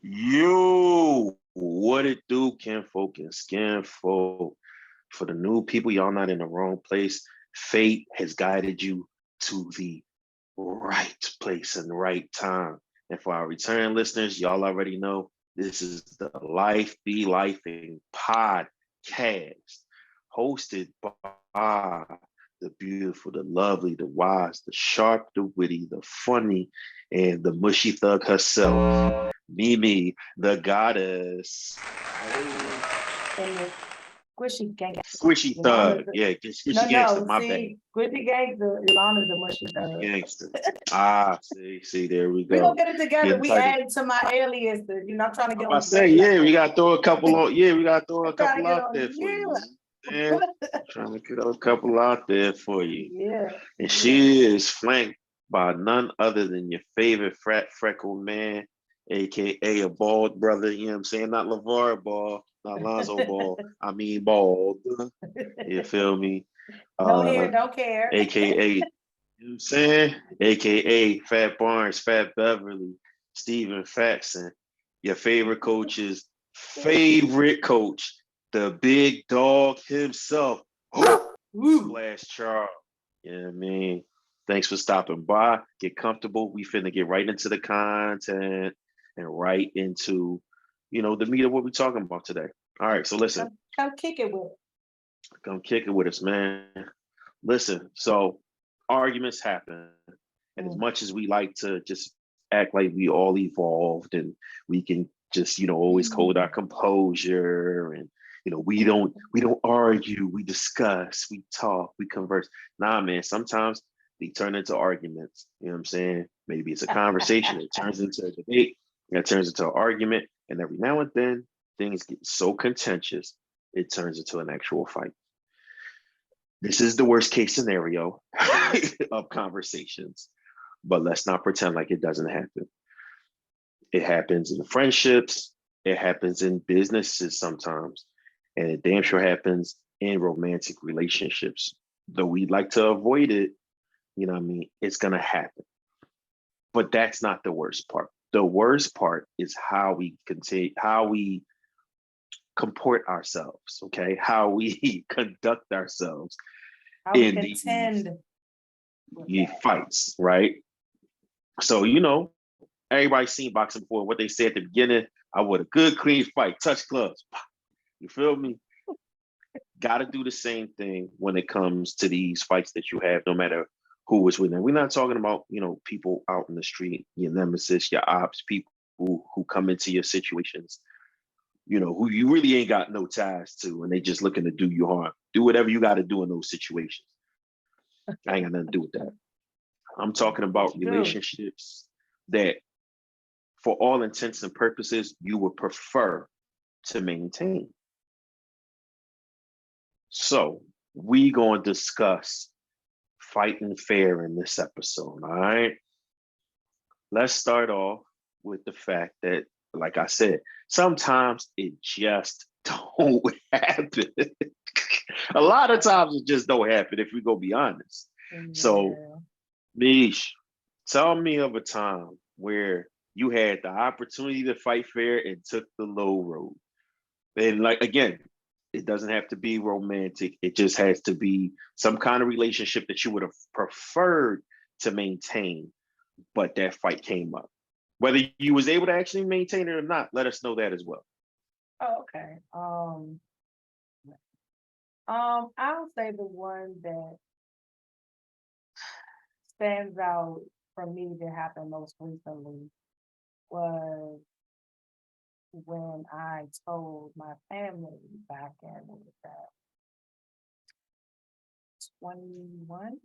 You, what it do, kinfolk and skinfolk? For the new people, y'all not in the wrong place. Fate has guided you to the right place and the right time. And for our return listeners, y'all already know this is the Life Be Lifing podcast, hosted by the beautiful, the lovely, the wise, the sharp, the witty, the funny, and the mushy thug herself, Mimi, the goddess. Hey. And the squishy gang. Squishy Ilana's thug. the Yeah, squishy no, gangster, no. my bad. See, squishy gangster. Ilana's the mushy Squishy thug. gangster. Ah, see, there we We gonna go. get it together. Getting We tighter. added to my alias. I'm trying to I'm get about on to the say, radar. yeah, we gotta throw a couple on. Yeah, we gotta throw a I'm trying couple to get out on. there for you. You know what I'm Yeah, saying? Trying to get a couple out there for you. yeah, And yeah. she is flanked by none other than your favorite frat freckled man, aka a bald brother. You know what I'm saying? Not LeVar Ball, not Lonzo Ball. I mean bald. You feel me? No hair, Uh, don't care. aka, you know what I'm saying? AKA Fat Barnes, Fat Beverly, Steven Fatson, your favorite coach's favorite coach, the big dog himself. Woo. Splash Charles. You know what I mean? Thanks for stopping by. Get comfortable. We finna get right into the content and right into, the meat of what we're talking about today. All right, so listen, Come kick it with come kick it with us, man. Listen, so arguments happen. And as it. much as we like to just act like we all evolved and we can just, always hold our composure and we don't argue, we discuss, we talk, we converse. Nah, man, sometimes they turn into arguments. You know what I'm saying? Maybe it's a conversation, it turns into a debate, it turns into an argument, and every now and then things get so contentious, it turns into an actual fight. This is the worst case scenario of conversations, but let's not pretend like it doesn't happen. It happens in friendships, it happens in businesses sometimes, and it damn sure happens in romantic relationships. Though we'd like to avoid it, what I mean? It's going to happen. But that's not the worst part. The worst part is how we continue, how we comport ourselves, okay? How we conduct ourselves How we in these contend with that. fights, right? So, everybody's seen boxing before. What they say at the beginning, I want a good, clean fight, touch gloves. You feel me? Got to do the same thing when it comes to these fights that you have, no matter who is with them. We're not talking about, people out in the street, your nemesis, your ops, people who come into your situations, who you really ain't got no ties to, and they just looking to do you harm. Do whatever you got to do in those situations. I ain't got nothing to do with that. I'm talking What about you do? relationships that, for all intents and purposes, you would prefer to maintain. So we gonna discuss fighting fair in this episode. All right. Let's start off with the fact that, like I said, sometimes it just don't happen. A lot of times it just don't happen if we go be honest. So, Yeah. Mish, tell me of a time where you had the opportunity to fight fair and took the low road. And like again, it doesn't have to be romantic. It just has to be some kind of relationship that you would have preferred to maintain, but that fight came up. Whether you was able to actually maintain it or not, let us know that as well. Oh, okay. I'll say the one that stands out for me that happened most recently was when I told my family back in what was that, 21?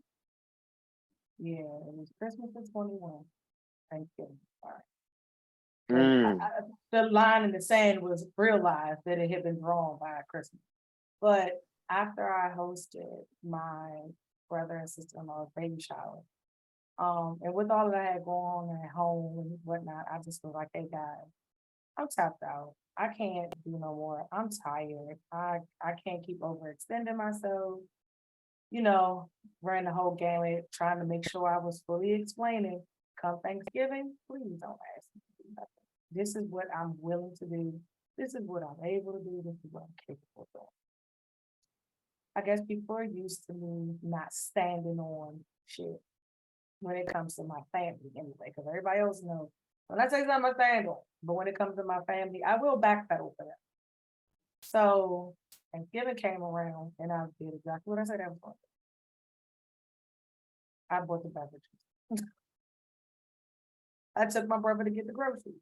Yeah, it was Christmas of 21. Thanksgiving. Sorry. Because Mm, the line in the sand was realized that it had been drawn by Christmas. But after I hosted my brother and sister-in-law's baby shower, and with all that I had going on at home and whatnot, I just was like, hey guys, I'm tapped out. I can't do no more. I'm tired. I can't keep overextending myself. You know, ran the whole gamut, trying to make sure I was fully explaining. Come Thanksgiving, please don't ask me to do nothing. This is what I'm willing to do. This is what I'm able to do. This is what I'm capable of doing. I guess people are used to me not standing on shit when it comes to my family anyway, because everybody else knows when I say something, I stand on. But when it comes to my family, I will backpedal for them. So Thanksgiving came around and I did exactly what I said I was going to. I bought the beverages. I took my brother to get the groceries.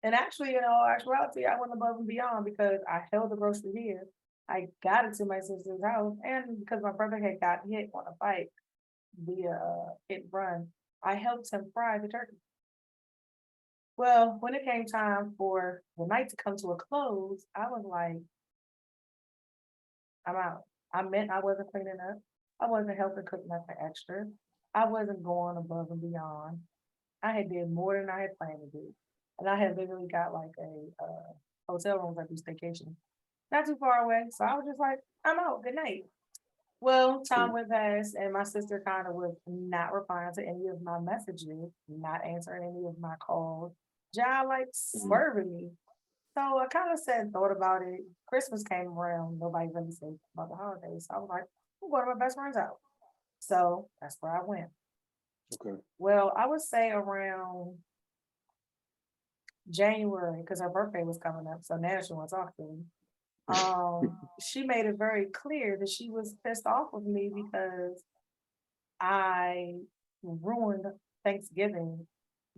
And actually, actuality, I went above and beyond because I held the grocery here. I got it to my sister's house, and because my brother had got hit on a bike via hit and run, I helped him fry the turkey. Well, when it came time for the night to come to a close, I was like, I'm out. I meant I wasn't cleaning up. I wasn't helping cook nothing extra. I wasn't going above and beyond. I had did more than I had planned to do. And I had literally got like a hotel room I do staycation, not too far away. So I was just like, I'm out. Good night. Well, time Mm, went past, and my sister kind of was not replying to any of my messages, not answering any of my calls. John like mm, swerving me. So I kind of said, thought about it. Christmas came around, nobody really said about the holidays. So I was like, I'm going to my best friend's house. So that's where I went. okay. Well, I would say around January, because her birthday was coming up. So now she wants to talk to me. She made it very clear that she was pissed off with me because I ruined Thanksgiving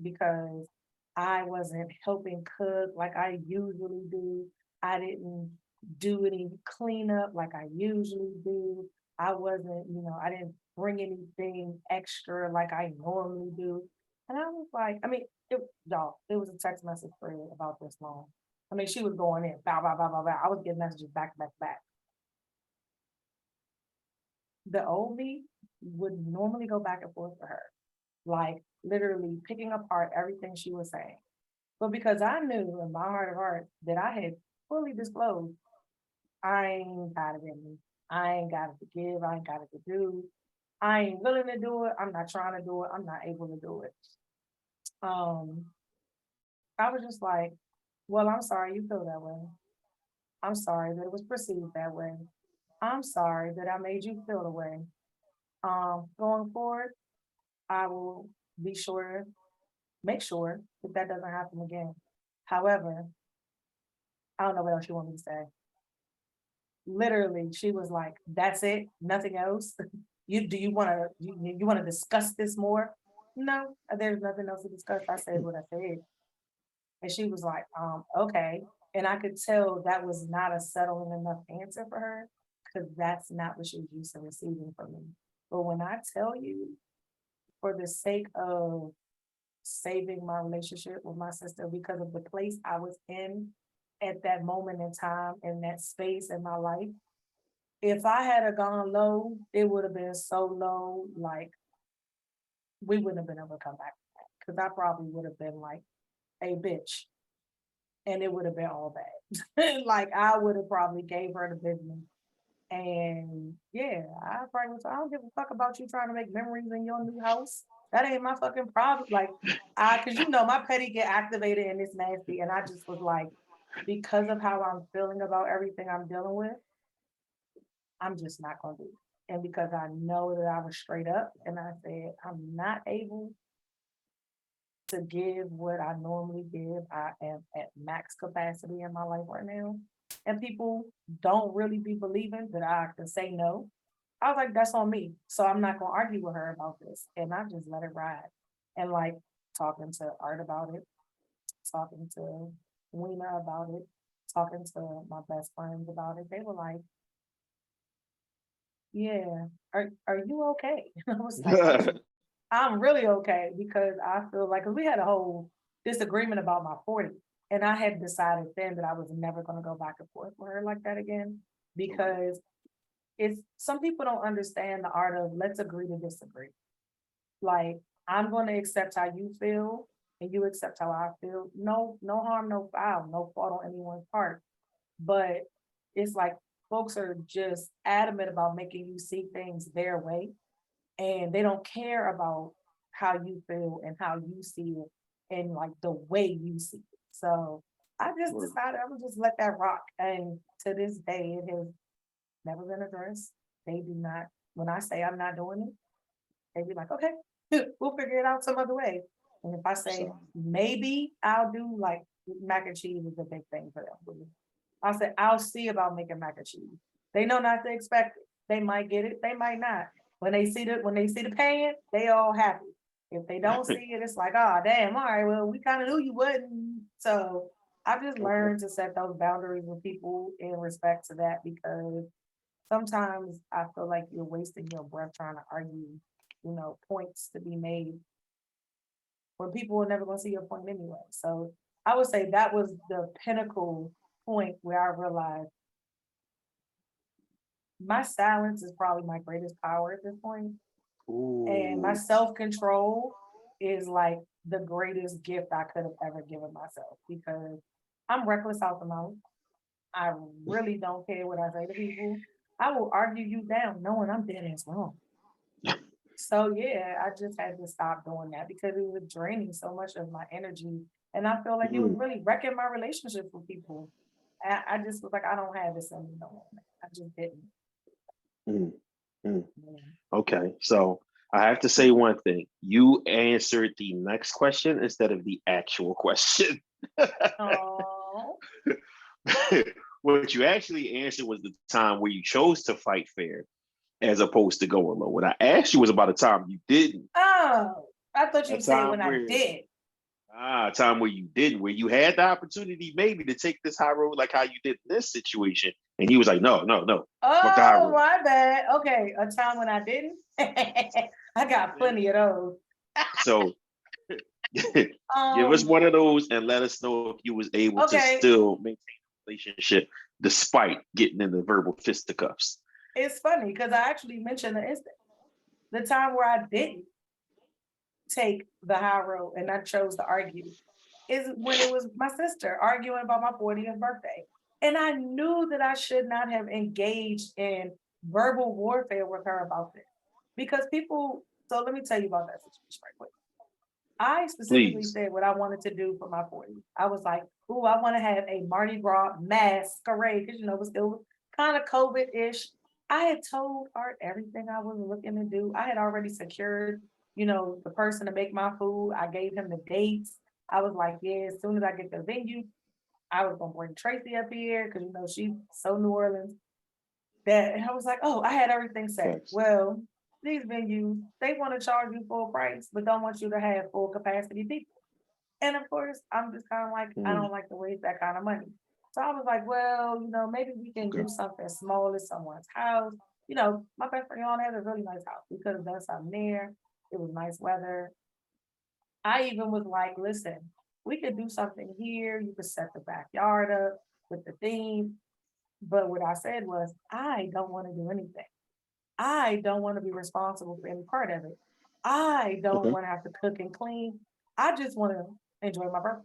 because I wasn't helping cook like I usually do. I didn't do any cleanup like I usually do. I wasn't, I didn't bring anything extra like I normally do. And I was like, I mean, y'all, it was a text message thread about this long. I mean, she was going in, bow, bow, bow, bow, bow. I was getting messages back, back, back. The old me would normally go back and forth with her, like literally picking apart everything she was saying. But because I knew in my heart of hearts that I had fully disclosed, I ain't got it in me. I ain't got it to give. I ain't got it to do. I ain't willing to do it. I'm not trying to do it. I'm not able to do it. Um, I was just like, well, I'm sorry you feel that way. I'm sorry that it was perceived that way. I'm sorry that I made you feel the way. Going forward, I will be sure, make sure that that doesn't happen again. However, I don't know what else you want me to say. Literally, she was like, "That's it, nothing else." You want to you want to discuss this more? No, there's nothing else to discuss. I said what I said, and she was like, okay. And I could tell that was not a settling enough answer for her because that's not what she was used to receiving from me. But when I tell you, for the sake of saving my relationship with my sister because of the place I was in at that moment in time in that space in my life. If I had a gone low, it would have been so low, like we wouldn't have been able to come back because I probably would have been like a bitch and it would have been all bad. Like I would have probably gave her the business. And yeah, I probably was, I don't give a fuck about you trying to make memories in your new house. That ain't my fucking problem. Like, cause my petty get activated and it's nasty. And I just was like, because of how I'm feeling about everything I'm dealing with, I'm just not gonna do it. And because I know that I was straight up and I said, I'm not able to give what I normally give. I am at max capacity in my life right now. And people don't really be believing that I can say no. I was like, that's on me. So I'm not gonna argue with her about this. And I just let it ride. And like talking to Art about it, talking to Weena about it, talking to my best friends about it. They were like, yeah, are you okay? I was like, I'm really okay because I feel like 'cause we had a whole disagreement about my 40. And I had decided then that I was never gonna go back and forth with her like that again Okay. because it's some people don't understand the art of let's agree to disagree. Like I'm gonna accept how you feel and you accept how I feel. No, no harm, no foul, no fault on anyone's part. But it's like folks are just adamant about making you see things their way and they don't care about how you feel and how you see it in like the way you see it. So I just Word. decided I would just let that rock. And to this day, it has never been addressed. They do not, when I say I'm not doing it, they be like, okay, we'll figure it out some other way. And if I say So, maybe I'll do like mac and cheese is a big thing for them. I said, I'll see about making mac and cheese. They know not to expect it. They might get it, they might not. When they see the pan, they all happy. If they don't see it, it's like, oh damn, all right, well, we kind of knew you wouldn't. So I've just okay. learned to set those boundaries with people in respect to that because sometimes I feel like you're wasting your breath trying to argue, points to be made when people are never gonna see your point anyway. So I would say that was the pinnacle point where I realized my silence is probably my greatest power at this point, and my Ooh. self-control is like the greatest gift I could have ever given myself because I'm reckless out the mouth. I really don't care what I say to people. I will argue you down knowing I'm dead ass wrong. So yeah, I just had to stop doing that because it was draining so much of my energy. And I feel like it was Mm, really wrecking my relationships with people. I just was like, I don't have this in me no more. I just didn't. mm, mm. Yeah. Okay, so I have to say one thing. You answered the next question instead of the actual question. Oh, What you actually answered was the time where you chose to fight fair as opposed to going low. What I asked you was about a time you didn't. oh, I thought you A were saying time when I where did. a time where you didn't, where you had the opportunity maybe to take this high road like how you did in this situation. And he was like, no, no, no, fuck the high Oh, road. my bad. Okay, a time when I didn't. I got plenty of those. So give us Um, one of those and let us know if you was able to okay, still maintain a relationship despite getting in the verbal fisticuffs. it's funny because I actually mentioned the time where I didn't take the high road and I chose to argue is when it was my sister arguing about my 40th birthday. And I knew that I should not have engaged in verbal warfare with her about this because people. So let me tell you about that situation right quick. I specifically Please. said what I wanted to do for my 40th. I was like, "Ooh, I want to have a Mardi Gras masquerade because it was still kind of COVID-ish." I had told Art everything I was looking to do. I had already secured, the person to make my food. I gave him the dates. I was like, "Yeah, as soon as I get the venue, I was gonna bring Tracy up here because she's so New Orleans." That and I was like, oh, I had everything set. Thanks. Well, these venues, they want to charge you full price, but don't want you to have full capacity people. And of course, I'm just kind of like, I Mm, don't like to waste that kind of money. So I was like, well, maybe we can okay. do something small at someone's house. My best friend on has a really nice house. We could have done something there. It was nice weather. I even was like, listen, we could do something here. You could set the backyard up with the theme. But what I said was, I don't want to do anything. I don't want to be responsible for any part of it. I don't Okay. want to have to cook and clean. I just want to enjoy my birthday.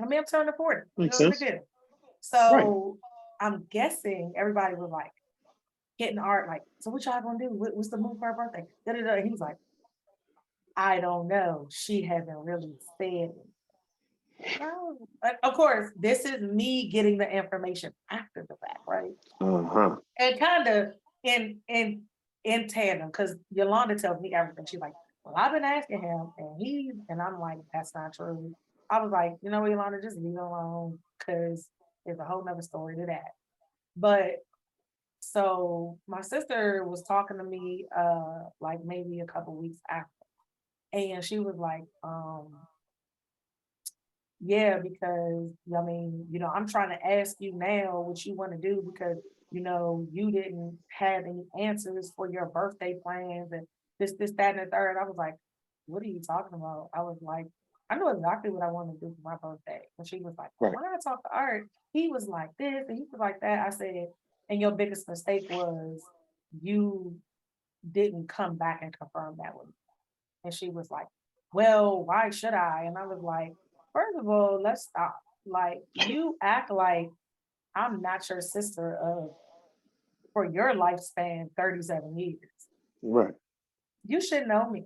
I mean, I'm turning 40. Makes What's the big sense. deal? Right. So I'm guessing everybody was like hitting art, like, so what y'all gonna do? What's the move for her birthday? Da, da, da. He was like, I don't know. She hasn't really said it. No. Of course, this is me getting the information after the fact, right? Uh-huh. And kind of in tandem because Yolanda tells me everything. She's like, "Well, I've been asking him, and I'm like, that's not true." I was like, you know what, Yolanda, just leave it alone because there's a whole nother story to that. But so my sister was talking to me like maybe a couple weeks after, and she was like, yeah, because I mean, I'm trying to ask you now what you want to do because you didn't have any answers for your birthday plans and this, that, and the third. I was like, what are you talking about? I was like, I know exactly what I want to do for my birthday. And she was like, well, Right. when I talked to Art, he was like this and he was like that. I said, and your biggest mistake was you didn't come back and confirm that with me. And she was like, well, why should I? And I was like, first of all, let's stop. Like, you act like I'm not your sister of for your lifespan, 37 years. Right. You should know me.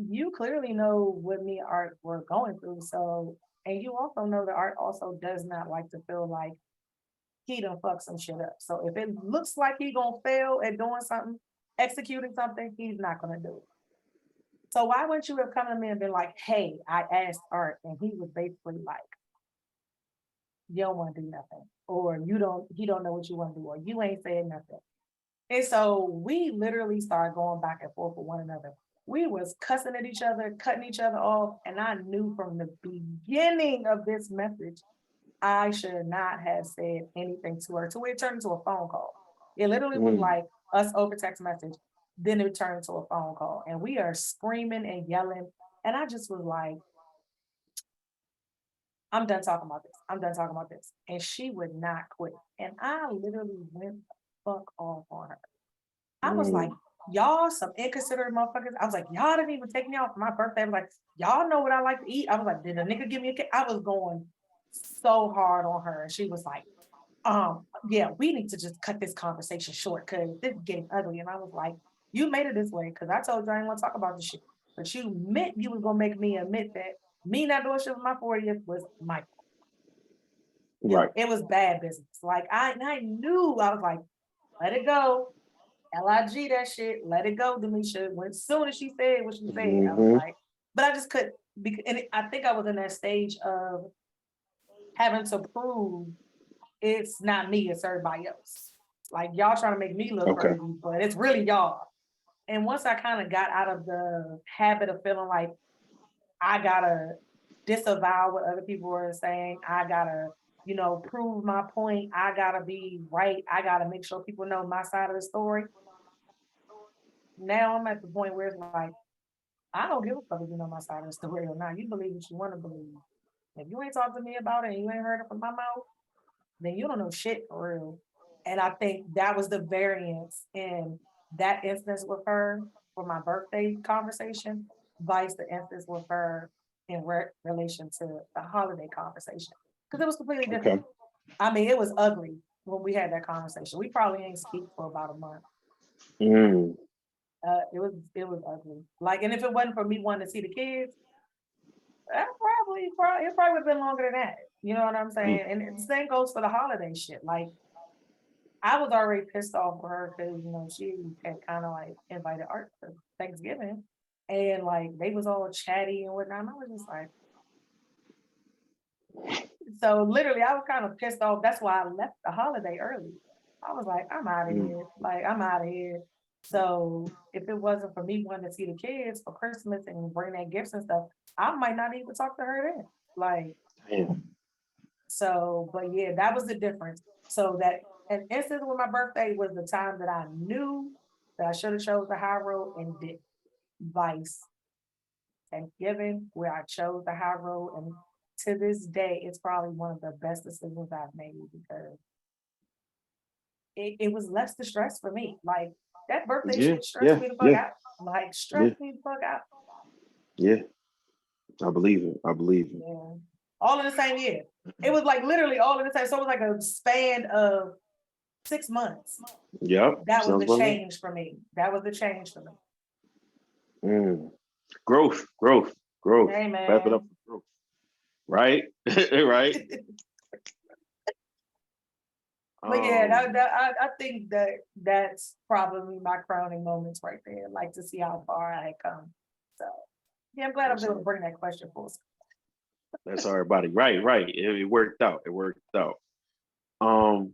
you clearly know what me and Art were going through. So, and you also know that Art also does not like to feel like he done fuck some shit up. So if it looks like he gonna fail at doing something, executing something, he's not gonna do it. So why wouldn't you have come to me and been like, hey, I asked Art, and he was basically like, you don't want to do nothing, or he don't know what you want to do, or you ain't saying nothing. And so we literally started going back and forth with one another. We was cussing at each other, cutting each other off, and I knew from the beginning of this message, I should not have said anything to her. To where it turned into a phone call. It literally was Mm, like us over text message. Then it turned into a phone call, and we are screaming and yelling. And I just was like, I'm done talking about this. I'm done talking about this. And she would not quit. And I literally went the fuck off on her. I was like, mm, y'all some inconsiderate motherfuckers. I was like, y'all didn't even take me out for my birthday. I was like, y'all know what I like to eat. I was like, did a nigga give me a cake? I was going so hard on her. And she was like, yeah, we need to just cut this conversation short because this is getting ugly. And I was like, you made it this way because I told you I didn't want to talk about this shit. But you meant you was gonna make me admit that me not doing shit for my 40th was my, right. it was bad business. Like I knew I was like, let it go. LIG that shit, let it go, Demisha. When as soon as she said what she said, I was Mm-hmm. like, but I just couldn't. And I think I was in that stage of having to prove it's not me, it's everybody else. Like y'all trying to make me look Okay. crazy, but it's really y'all. And once I kind of got out of the habit of feeling like I gotta disavow what other people are saying, I gotta, prove my point, I gotta be right, I gotta make sure people know my side of the story. Now I'm at the point where it's like, I don't give a fuck if you know my side of the story or not. You believe what you want to believe. If you ain't talked to me about it and you ain't heard it from my mouth, then you don't know shit for real. And I think that was the variance in that instance with her for my birthday conversation, vice the instance with her in relation to the holiday conversation. Because it was completely Okay. different. I mean, it was ugly when we had that conversation. We probably ain't speak for about a month. Mm, It was ugly. Like, and if it wasn't for me wanting to see the kids, that probably it probably would have been longer than that. You know what I'm mm, saying? And the same goes for the holiday shit. Like, I was already pissed off with her because she had kind of like invited Art for Thanksgiving, and like they was all chatty and whatnot. And I was just like, so literally, I was kind of pissed off. That's why I left the holiday early. I was like, I'm out of mm. here. Like, I'm out of here. So if it wasn't for me wanting to see the kids for Christmas and bring their gifts and stuff, I might not even talk to her then. Like, Damn. so, but yeah, that was the difference. So that an instance with my birthday was the time that I knew that I should have chose the high road and did vice Thanksgiving where I chose the high road. And to this day, it's probably one of the best decisions I've made because it was less distress for me. Like that birthday Yeah, shit stressed yeah, me the fuck yeah, out. Like yeah, stressed me the fuck out. yeah. I believe it. I believe it. Yeah. All in the same year. It was like literally all in the same. So it was like a span of 6 months. Yep. That was Sounds the about right. change for me. That was the change for me. Mm. Growth, growth, growth. Hey Clap it up man. for growth. Right? Right? But yeah, Um, I think that's probably my crowning moments right there. Like to see how far I had come. So yeah, I'm glad I was that's able to all. bring that question full circle. That's everybody. Right, right. It worked out. It worked out. Um,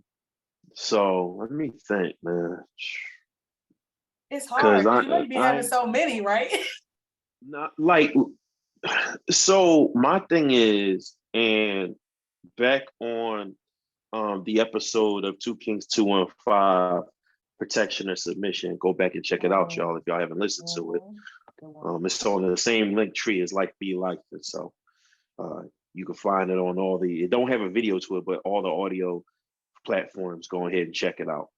so let me think, man. It's Cause hard because you know you be having so many, right? not like so my thing is, and back on the episode of Two Kings 215, Protection or Submission, go back and check it out, y'all, if y'all haven't listened to it. It's on the same link tree as Like Be Like It. So uh you can find it on all the, it don't have a video to it, but all the audio platforms, go ahead and check it out.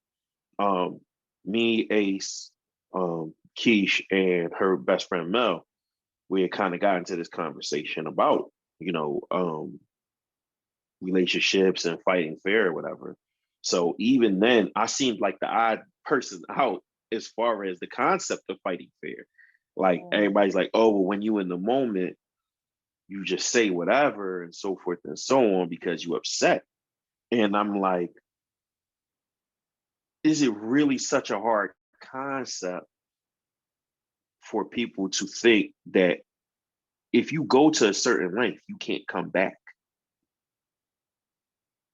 Um Me, Ace, Keish, and her best friend Mel, we had kind of got into this conversation about, you know, relationships and fighting fair or whatever. So even then, I seemed like the odd person out as far as the concept of fighting fair. Like everybody's like, oh, well, when you in the moment, you just say whatever and so forth and so on because you upset. And I'm like, is it really such a hard concept for people to think that if you go to a certain length, you can't come back?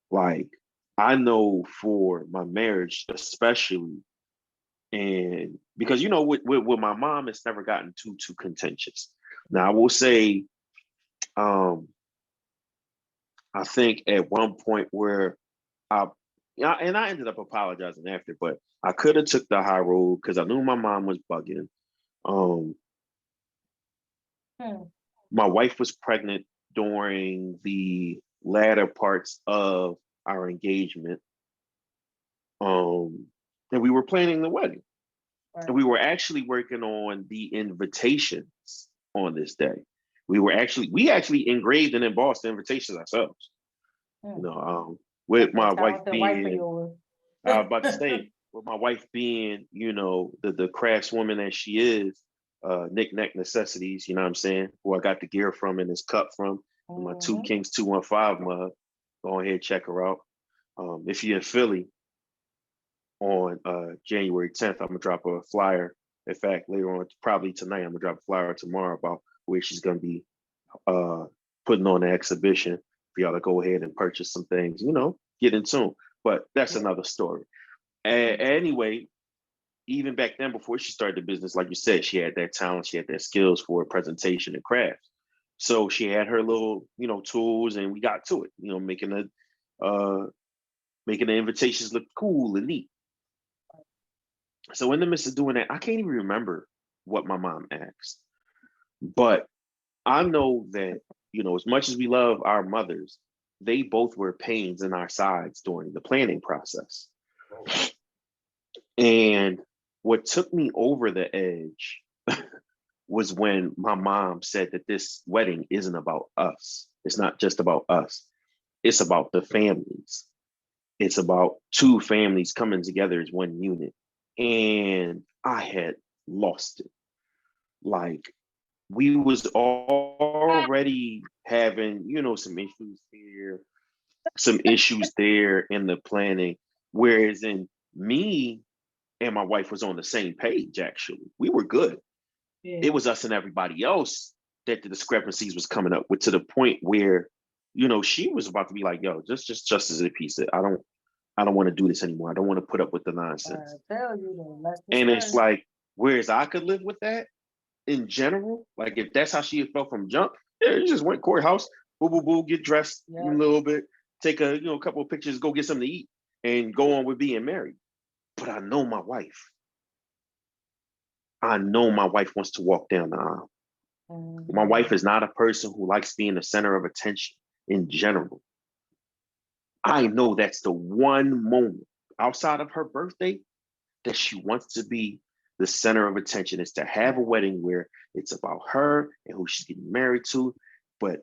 Like, I know for my marriage, especially, and because with my mom, it's never gotten too contentious. Now, I will say, um, I think at one point where I, yeah, and I ended up apologizing after, but I could have took the high road because I knew my mom was bugging. Um, Hmm. my wife was pregnant during the latter parts of our engagement. Um, and we were planning the wedding. And Right. we were actually working on the invitations on this day. We actually engraved and embossed the invitations ourselves. Hmm. You know, That's with a my wife talented wife of being, yours. I was about to say, with my wife being, the craftswoman that she is, knick-knack necessities, you know what I'm saying? Who I got the gear from and this cup from, and my Two Hmm. Kings 215 mug. Go ahead, check her out. If you're in Philly on January 10th, I'm gonna drop a flyer. In fact, later on, probably tonight, I'm gonna drop a flyer tomorrow about where she's gonna be uh, putting on an exhibition for y'all to go ahead and purchase some things, get in tune. But that's Yeah. another story. Anyway, even back then, before she started the business, like you said, she had that talent, she had that skills for presentation and craft. So she had her little, tools, and we got to it, uh, making the invitations look cool and neat. So in the midst of doing that, I can't even remember what my mom asked, but I know that, as much as we love our mothers, they both were pains in our sides during the planning process. And what took me over the edge was when my mom said that this wedding isn't about us. It's not just about us. It's about the families. It's about two families coming together as one unit. And I had lost it. Like, we was already having, some issues here, some issues there in the planning. Whereas in me and my wife was on the same page, actually. We were good. Yeah. It was us and everybody else that the discrepancies was coming up with, to the point where, she was about to be like, yo, just justice of the peace. I don't want to do this anymore. I don't want to put up with the nonsense. I tell you, the less the And it's stress. like, whereas I could live with that in general, like if that's how she had felt from jump, yeah, you just went courthouse, boo boo boo, get dressed a Yeah. little bit, take a couple of pictures, go get something to eat, and go on with being married. But I know my wife. I know my wife wants to walk down the aisle. My wife Mhm. is not a person who likes being the center of attention in general. I know that's the one moment outside of her birthday that she wants to be the center of attention, is to have a wedding where it's about her and who she's getting married to. But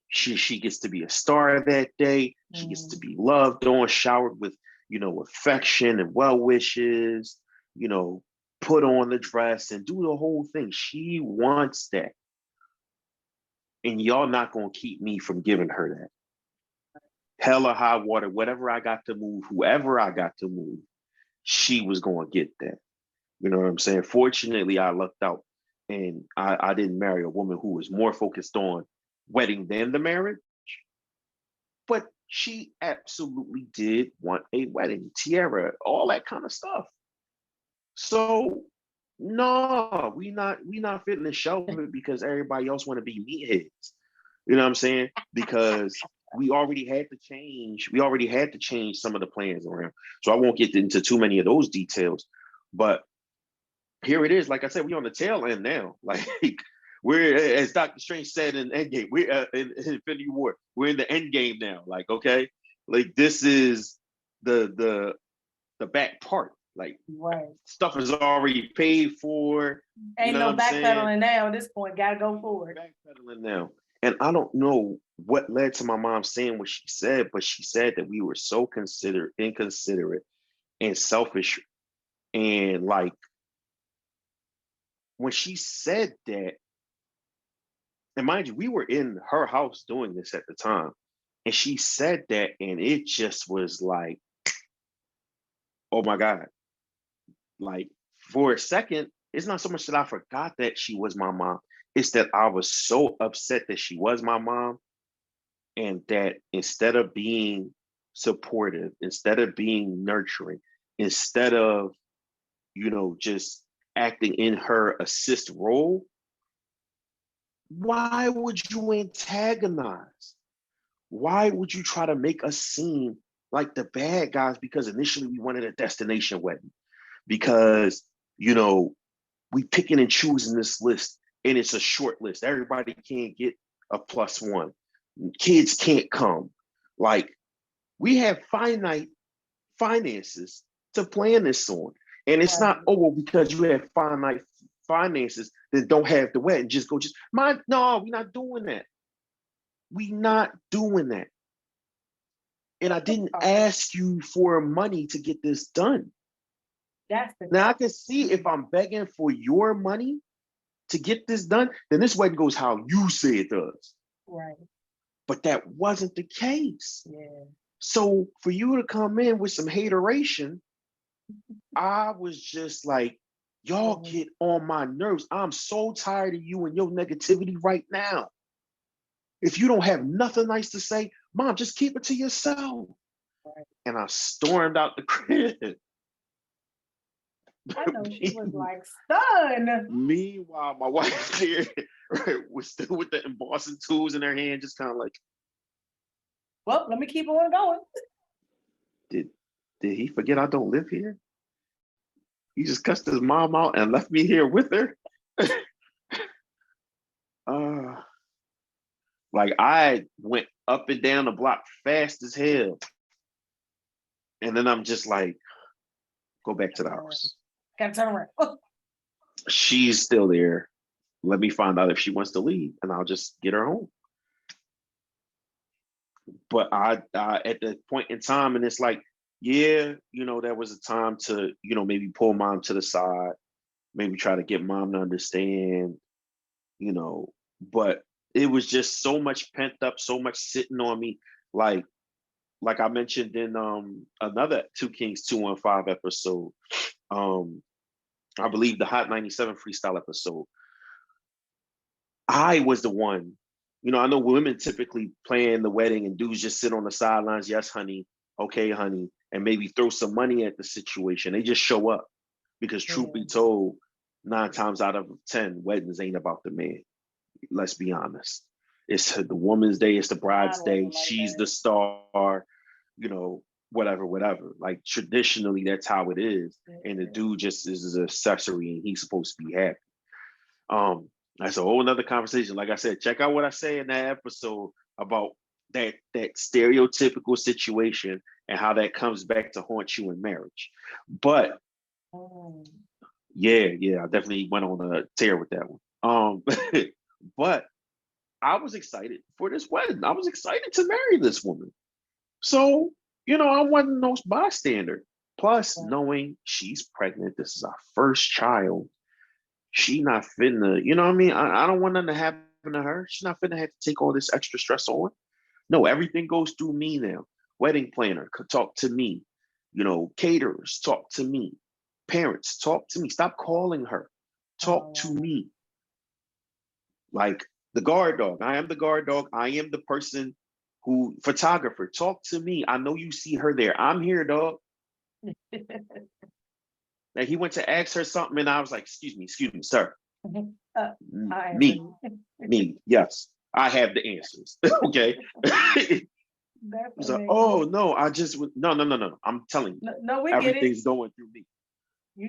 she gets to be a star that day. She gets to Mhm. be loved on, showered with affection and well wishes. You know, put on the dress and do the whole thing. She wants that, and y'all not gonna keep me from giving her that. Hell or high water, whatever I got to move, whoever I got to move, she was gonna get that. You know what I'm saying? Fortunately, I lucked out, and I didn't marry a woman who was more focused on wedding than the marriage. But she absolutely did want a wedding, tiara, all that kind of stuff. So no, we not fitting to shelve it because everybody else want to be meatheads. You know what I'm saying? Because we already had to change some of the plans around. So I won't get into too many of those details. But here it is. Like I said, we on the tail end now. Like, we're, as Doctor Strange said in Endgame, we're in Infinity War. We're in the end game now. Like, okay, like this is the back part. Like, Right. stuff is already paid for. You Ain't know what no I'm saying? backpedaling now at this point. Gotta go forward. Backpedaling now. And I don't know what led to my mom saying what she said, but she said that we were so inconsiderate, and selfish, and like when she said that, and mind you, we were in her house doing this at the time, and she said that, and it just was like, oh my God. Like for a second, it's not so much that I forgot that she was my mom. It's that I was so upset that she was my mom, and that instead of being supportive, instead of being nurturing, instead of, just acting in her assist role, why would you antagonize? Why would you try to make us seem like the bad guys? Because initially we wanted a destination wedding, because, we picking and choosing this list, and it's a short list. Everybody can't get a +1. Kids can't come. Like, we have finite finances to plan this on. And it's Right. not, oh, well, because you have finite finances, then don't have the wedding. No, we're not doing that. We not doing that. And I didn't ask you for money to get this done. That's the Now I can see if I'm begging for your money to get this done, then this wedding goes how you say it does. right. But that wasn't the case. Yeah. So for you to come in with some hateration, I was just like, y'all get on my nerves. I'm so tired of you and your negativity right now. If you don't have nothing nice to say, Mom, just keep it to yourself. Right. And I stormed out the crib. I know she was like stunned. Meanwhile, my wife here, right, was still with the embossing tools in her hand, just kind of like, Well, let me keep on going. did he forget I don't live here? He just cussed his mom out and left me here with her. uh, like I went up and down the block fast as hell. And then I'm just like, go back to the house. Gotta turn around. She's still there. Let me find out if she wants to leave, and I'll just get her home. But I at the point in time, and it's like, yeah, there was a time to, maybe pull Mom to the side, maybe try to get Mom to understand, but it was just so much pent up, so much sitting on me. Like I mentioned in another Two Kings 215 episode, I believe the Hot 97 freestyle episode, I was the one, I know women typically plan the wedding and dudes just sit on the sidelines. Yes, honey. Okay, honey. And maybe throw some money at the situation. They just show up because truth be told, 9 times out of 10, weddings ain't about the man. Let's be honest. It's the woman's day. It's the bride's day. Like she's the star, whatever. Like traditionally, that's how it is. And the dude just is an accessory and he's supposed to be happy. That's a whole nother conversation. Like I said, check out what I say in that episode about that stereotypical situation and how that comes back to haunt you in marriage. But yeah, I definitely went on a tear with that one. But I was excited for this wedding. I was excited to marry this woman. So, I wasn't no bystander. Plus, knowing she's pregnant, this is our first child. She not finna, you know what I mean? I don't want nothing to happen to her. She's not finna have to take all this extra stress on. No, everything goes through me now. Wedding planner could talk to me. Caterers talk to me. Parents talk to me. Stop calling her. Talk to me. Like the guard dog. I am the guard dog. I am the person who, photographer, talk to me. I know you see her there. I'm here, dog. Like he went to ask her something, and I was like, excuse me, sir. Me, yes. I have the answers. Okay. So, oh no, no. I'm telling you. No, we everything's get it. going through me.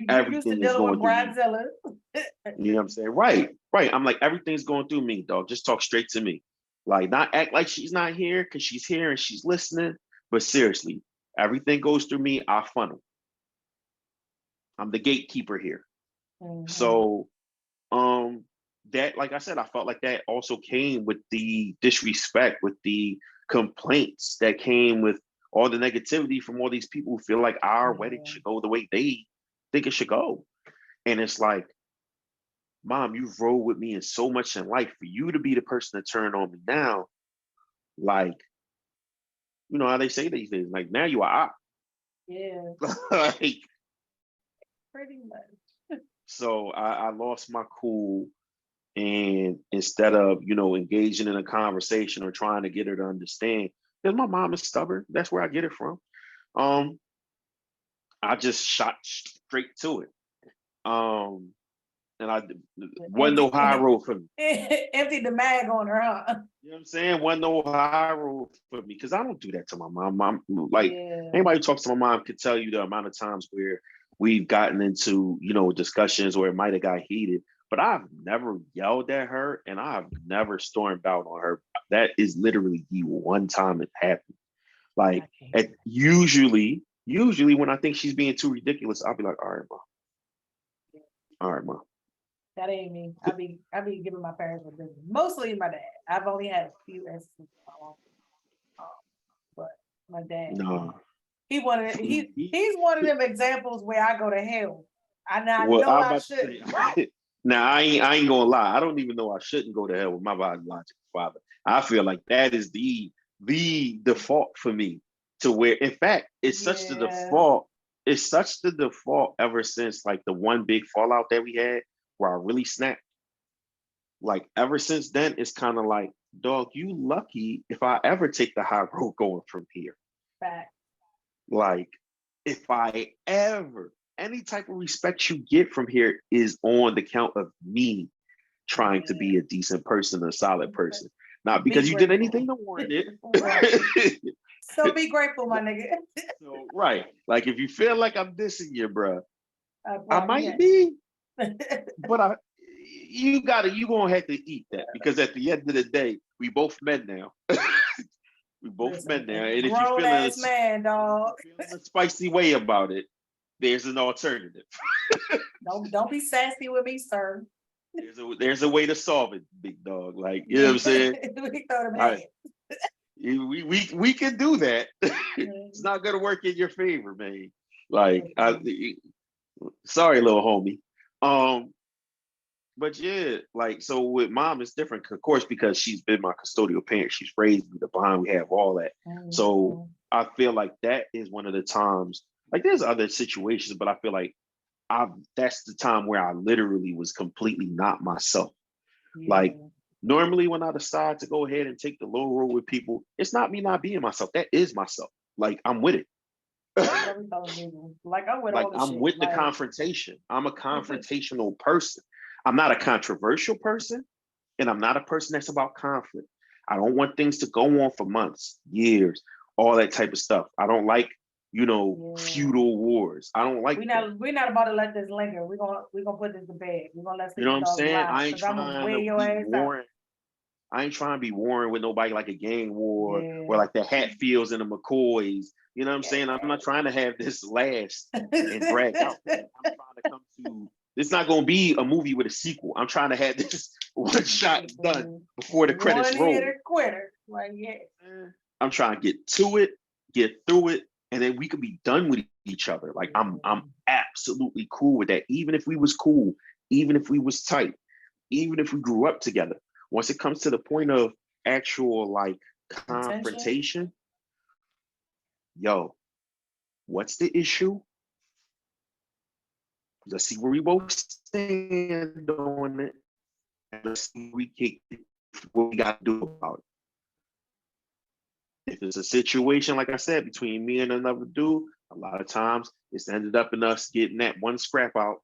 Everything is going through me. You know what I'm saying? Right. I'm like, everything's going through me, dog. Just talk straight to me. Like, not act like she's not here because she's here and she's listening. But seriously, everything goes through me. I funnel. I'm the gatekeeper here. So, that, like I said, I felt like that also came with the disrespect, with the complaints that came with all the negativity from all these people who feel like our wedding should go the way they think it should go. And it's like, Mom, you've rolled with me in so much in life. For you to be the person to turn on me now, like, you know how they say these things, like now you are Yeah, like, pretty much. so I lost my cool. And instead of, engaging in a conversation or trying to get her to understand, because my mom is stubborn. That's where I get it from. Um, I just shot straight to it. Um, and I wasn't no high Empty, road for me. empty the mag on her, huh? You know what I'm saying? Wasn't no high road for me because I don't do that to my mom. Like Yeah, anybody who talks to my mom could tell you the amount of times where we've gotten into, discussions or it might have got heated. But I've never yelled at her and I've never stormed out on her. That is literally the one time it happened. I Like can't. usually when I think she's being too ridiculous, I'll be like, all right, mom. All right, mom. That ain't me. I be giving my parents a business. Mostly my dad. I've only had a few instances with my mom, um, but my dad, No. he's one of them examples where I go to hell. And I Well, know I'm I about to shouldn't. say, now I ain't gonna lie. I don't even know I shouldn't go to hell with my biological father. I feel like that is the default for me to where, in fact, it's such the Yeah, default. It's such the default ever since like the one big fallout that we had where I really snapped. Like ever since then, it's kind of like, dog, you lucky if I ever take the high road going from here. fact. Like, if I ever, any type of respect you get from here is on the count of me trying to Yeah. be a decent person, a solid person, not Be because you did anything grateful. to warrant it. Right. So be grateful, my nigga. So, right. Like, if you feel like I'm dissing you, bro, I I probably might ain't. be, but you gonna have to eat that because at the end of the day, we both men now. We both Listen, men now. a And grown ass man, dog. if you're feeling a spicy way about it, there's an alternative. Don't be sassy with me, sir. There's a way to solve it, big dog. Like, you know what Yeah. I'm saying? We throw them All right. hands. We can do that. It's not gonna work in your favor, man. Like, sorry, little homie. Um, but yeah, like so with mom, it's different, of course, because she's been my custodial parent. She's raised me, the bond we have, all that. So Mhm. I feel like that is one of the times. Like, there's other situations, but I feel like I that's the time where I literally was completely not myself. Like Yeah. normally when I decide to go ahead and take the low road with people, it's not me not being myself. That is myself. Like I'm with it. That's what we telling people. Like I'm with Like all the I'm shit. with the Like confrontation. I'm a confrontational person. I'm not a controversial person, and I'm not a person that's about conflict. I don't want things to go on for months, years, all that type of stuff. I don't like, yeah. feudal wars. I don't like that. We're not about to let this linger. We're gonna put this to bed. We're gonna let You know these what I'm dogs saying? lie. I ain't Cause I'm gonna trying wear to your be ass out. warring. I ain't trying to be warring with nobody like a gang war or Yeah. like the Hatfields and the McCoys. You know what I'm saying? I'm not trying to have this last and drag out. I'm trying to come to. It's not going to be a movie with a sequel. I'm trying to have this one shot done before the credits One roll. hitter quitter. Like yeah. I'm trying to get to it, get through it, and then we could be done with each other. Like I'm absolutely cool with that. Even if we was cool, even if we was tight, even if we grew up together. Once it comes to the point of actual like Attention. confrontation, yo, what's the issue? Let's see where we both stand on it. And let's see what we got to do about it. If it's a situation, like I said, between me and another dude, a lot of times it's ended up in us getting that one scrap out.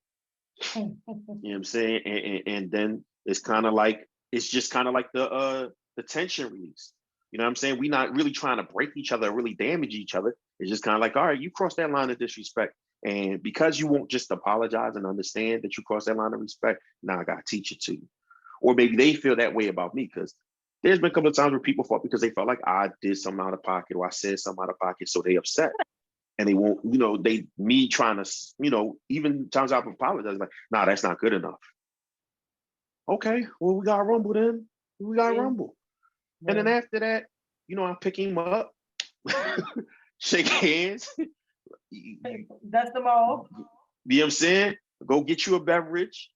You know what I'm saying? And then it's just kind of like the tension release. You know what I'm saying? We're not really trying to break each other, really damage each other. It's just kind of like, all right, you crossed that line of disrespect. And because you won't just apologize and understand that you crossed that line of respect, now I gotta teach it to you. Or maybe they feel that way about me because there's been a couple of times where people fought because they felt like I did something out of pocket or I said something out of pocket, so they upset and they won't, they me trying to, even times I've apologized, like, nah, that's not good enough. Okay, well, we got Rumble then. We got Yeah. Rumble. And then Yeah. after that, I pick him up, shake hands. That's them all. You know what I'm saying? Go get you a beverage.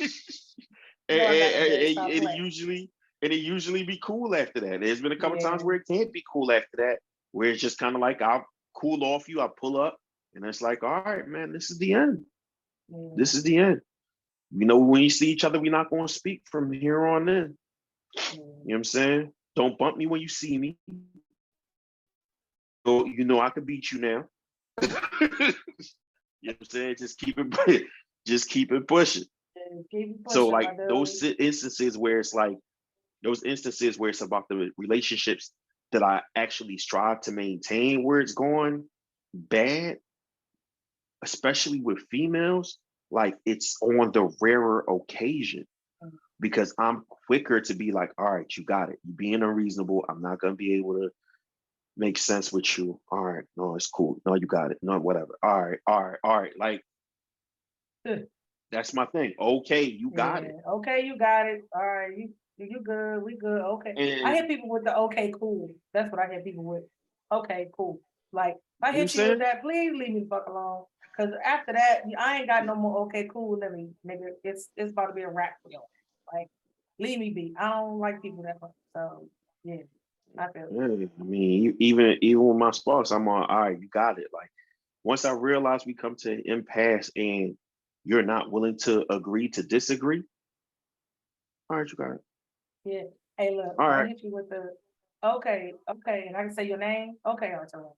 You know I got the best. And Stop playing. it usually be cool after that. There's been a couple Yeah. times where it can't be cool after that, where it's just kind of like I'll cool off you, I pull up, and it's like, all right, man, this is the end. Yeah. This is the end. You know, when you see each other, we're not going to speak from here on in. You know what I'm saying? Don't bump me when you see me. You know I could beat you now. You know what I'm saying? Just keep it pushing. Keep So pushing, like my dude. those instances where it's like those instances where it's about the relationships that I actually strive to maintain where it's going bad, especially with females, like it's on the rarer occasion because I'm quicker to be like, all right, you got it. You're being unreasonable. I'm not gonna be able to make sense with you. All right, no, it's cool. No, you got it. No, whatever. All right, all right, all right. Like that's my thing. Okay, you got it. Okay, you got it. All right, you good. We good. Okay. I And hear people with the okay, cool. That's what I hear people with. Okay, cool. Like if I you know what I'm hit you with saying? that, please leave me the fuck alone. Cause after that, I ain't got no more okay, cool. Let me, nigga. It's about to be a wrap for you. Like, leave me be. I don't like people that much. So yeah, I feel it. Yeah, I mean, even with my spouse, I'm on. All right, you got it. Like once I realize we come to an impasse and you're not willing to agree to disagree, all right, you got it. Yeah. Hey, look, All if I right, hit you with the okay, okay, and I can say your name. Okay, Arturo.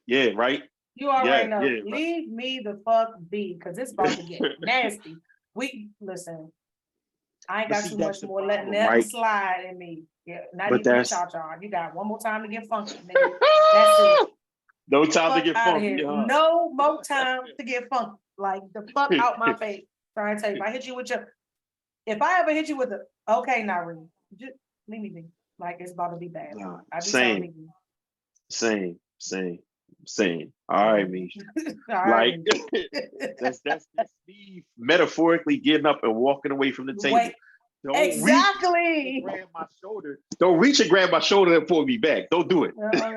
yeah, right, You already yeah, know. yeah, Leave me the fuck be, because it's about to get right. nasty. We listen. I ain't But got see, too that's much the more letting problem, nothing right? slide in me. Yeah, not But even the that's cha-cha. You got one more time to get funky, nigga. That's it. no Get the time to fuck get out of funky, here. huh? No more time to get funky. Like the fuck out my face. Trying to tell you, if I hit you with your, if I ever hit you with the, okay, Nareen, just leave me be. Like it's about to be bad. Nah, I be telling same, niggas. same. All right, me. All right, Like nigga. that's me metaphorically getting up and walking away from the table. Wait, Don't reach and exactly. grab my shoulder. Don't reach and grab my shoulder and pull me back. Don't do it.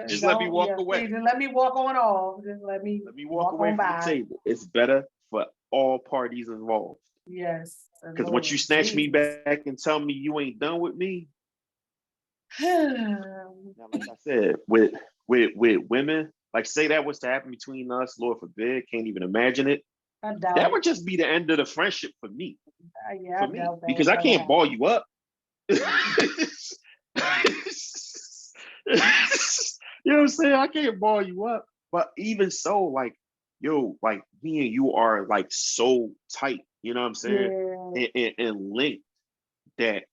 Just let me Don't, walk yeah, away. please just let me walk on off. Just let me Let me walk walk away on from the by. table. It's better for all parties involved. Yes, Because once you Lord snatch me Jesus. back and tell me you ain't done with me, I now, like I said, with women, like say that was to happen between us, Lord forbid, can't even imagine it. doubt That it. would just be the end of the friendship for me. Yeah, For I me, doubt that because I ever can't ball happened. you up. You know what I'm saying? I can't ball you up. But even so, like, yo, like me and you are like so tight, you know what I'm saying? Yeah, And linked that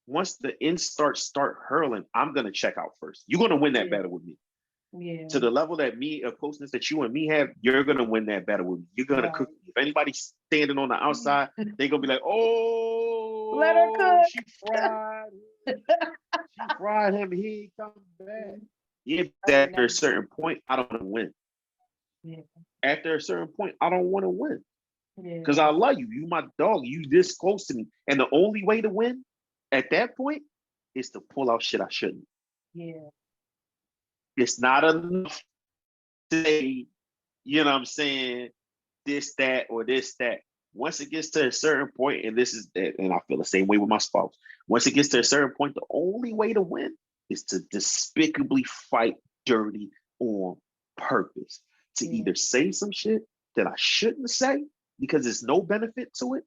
once the ends start hurling, I'm gonna check out first. You're gonna win that yeah, battle with me. yeah. To the level that me of closeness that you and me have, you're gonna win that battle with me. You're gonna Right. cook me. If anybody's standing on the outside, they're gonna be like, Let her "Oh, cook. she fried him. He ain't come back." Yeah, Right after now. a certain point, I don't want to win. Yeah, After a certain point, I don't want to win because yeah, I love you. You my dog. You this close to me, and the only way to win at that point is to pull out shit I shouldn't. yeah, It's not enough to say, you know what I'm saying, this, that, or this, that. Once it gets to a certain point, and this is, and I feel the same way with my spouse. Once it gets to a certain point, the only way to win is to despicably fight dirty on purpose. To yeah, either say some shit that I shouldn't say because there's no benefit to it,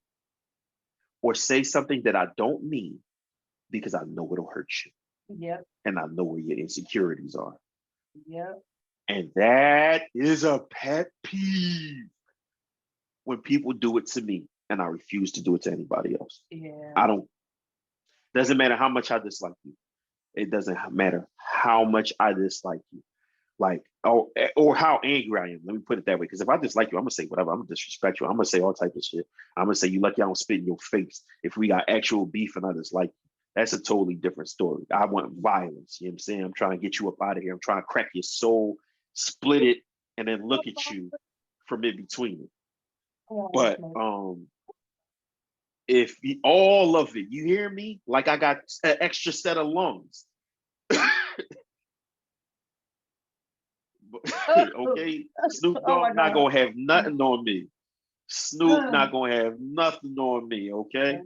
or say something that I don't mean because I know it'll hurt you yep, and I know where your insecurities are. yep, And that is a pet peeve when people do it to me and I refuse to do it to anybody else. yeah, I don't, doesn't matter how much I dislike you. It doesn't matter how much I dislike you. Like, or how angry I am. Let me put it that way. Because if I dislike you, I'm gonna say whatever. I'm gonna disrespect you. I'm gonna say all type of shit. I'm gonna say you lucky I don't spit in your face. If we got actual beef and I dislike you, that's a totally different story. I want violence. You know what I'm saying? I'm trying to get you up out of here. I'm trying to crack your soul, split it, and then look at you from in between it. come on, But Smoke. if all of it, you hear me? Like I got an extra set of lungs. Okay, Snoop Oh my Dogg not God. gonna have nothing on me. Snoop not gonna have nothing on me, okay?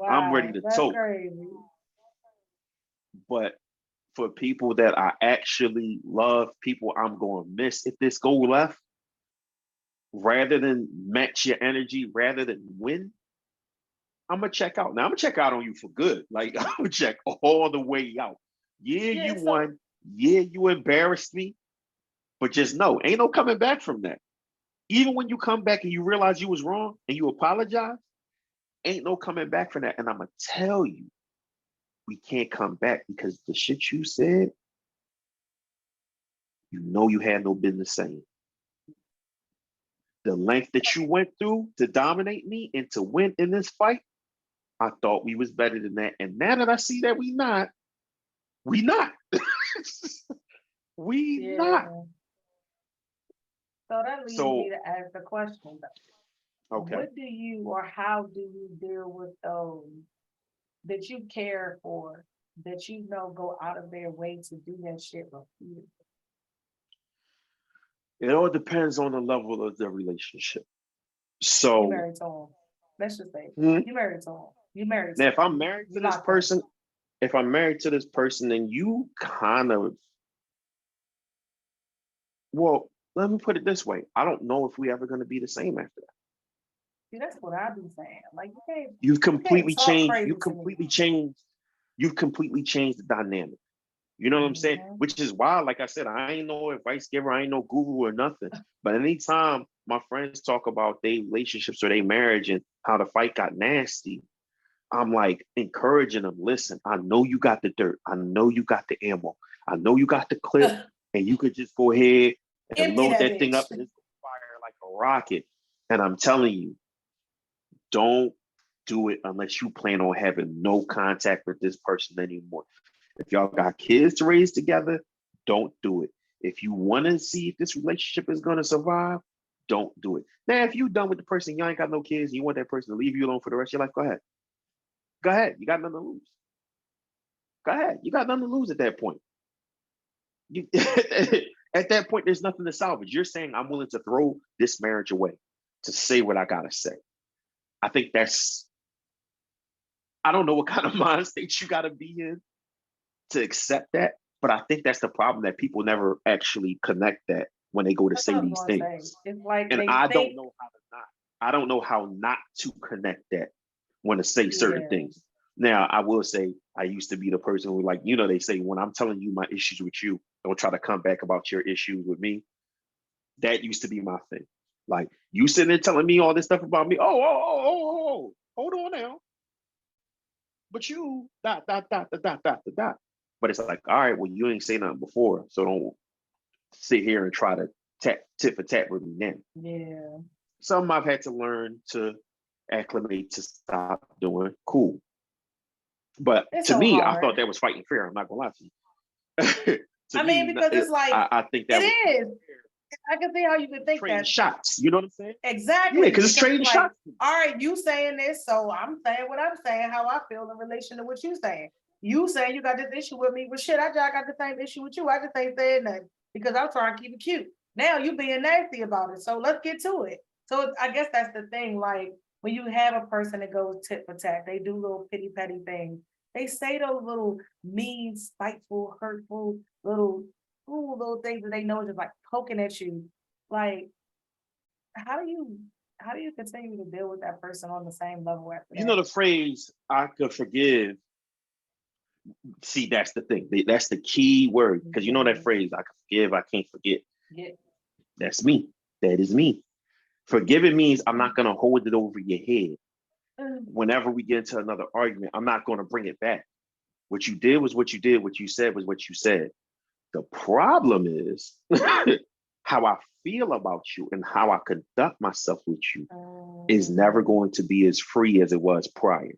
I'm ready Wow, to that's tote. crazy. But for people that I actually love, people I'm gonna miss if this go left, rather than match your energy, rather than win, I'm gonna check out. Now I'm gonna check out on you for good. Like I'm gonna check all the way out. Yeah, Yeah, you so won. Yeah, you embarrassed me. But just know, ain't no coming back from that. Even when you come back and you realize you was wrong and you apologize, ain't no coming back from that. And I'm gonna tell you, we can't come back because the shit you said, you know you had no business saying. The length that you went through to dominate me and to win in this fight, I thought we was better than that. And now that I see that we not. We not. yeah. So that leads me So to ask the question though. okay. What do you or how do you deal with those that you care for, that you know go out of their way to do that shit repeatedly? It all depends on the level of the relationship. You So married to him. Let's just say hmm, you married to him. You married now to if I'm him. married to You this locked in. person, if I'm married to this person, then you kind of, well, let me put it this way. I don't know if we ever gonna be the same after that. See, that's what I be saying. Like You've you can't completely talk changed, crazy to me. you've completely changed the dynamic. You know what I'm saying? Hmm. Which is why, like I said, I ain't no advice giver, I ain't no guru or nothing. But anytime my friends talk about their relationships or their marriage and how the fight got nasty, I'm like encouraging them. Listen, I know you got the dirt. I know you got the ammo. I know you got the clip, and you could just go ahead and Empty load that that thing bitch. up and it's gonna fire like a rocket. And I'm telling you, don't do it unless you plan on having no contact with this person anymore. If y'all got kids to raise together, don't do it. If you want to see if this relationship is going to survive, don't do it. Now, if you done with the person, you ain't got no kids, and you want that person to leave you alone for the rest of your life, go ahead. Go ahead. You got nothing to lose. Go ahead. You got nothing to lose at that point. You, at that point, there's nothing to salvage. You're saying I'm willing to throw this marriage away to say what I gotta say. I think that's, I don't know what kind of mind state you gotta be in to accept that, but I think that's the problem, that people never actually connect that when they go to That's what say I was these gonna things. say. It's like And they I don't think, know how to not. I don't know how not to connect that when to say certain yeah. things. Now, I will say I used to be the person who, like, they say when I'm telling you my issues with you, don't try to come back about your issues with me. That used to be my thing. Like, you sitting there telling me all this stuff about me. Oh, hold on now. But you dot. But it's like, all right, well, you ain't say nothing before, so don't sit here and try to tit for tat with me now. Yeah. Something I've had to learn to acclimate to stop doing. Cool. But It's to so me, I thought hard. that was fighting fair. I'm not gonna lie to you. To I mean, me, because it's like I think it that was fighting is. I can see how you could think trading that. shots. You know what I'm saying? Yeah, Exactly. because it's Because it's trading like, shots. all right, you saying this, so I'm saying what I'm saying, how I feel in relation to what you saying. You saying you got this issue with me, well, shit, I just got the same issue with you. I just ain't saying nothing because I'm trying to keep it cute. Now you being nasty about it, so let's get to it. So I guess that's the thing. Like when you have a person that goes tit for tat, they do little pity petty things. They say those little mean, spiteful, hurtful little little things that they know is just like poking at you. Like how do you how do you continue to deal with that person on the same level after You know that? the phrase "I could forgive." See, that's the thing. That's the key word, because you know that Mhm. phrase "I can forgive, I can't forget." Yeah. That's me. That is me. Forgiving means I'm not gonna hold it over your head. Whenever we get into another argument, I'm not gonna bring it back. What you did was what you did. What you said was what you said. The problem is how I feel about you and how I conduct myself with you is never Um, going to be as free as it was prior.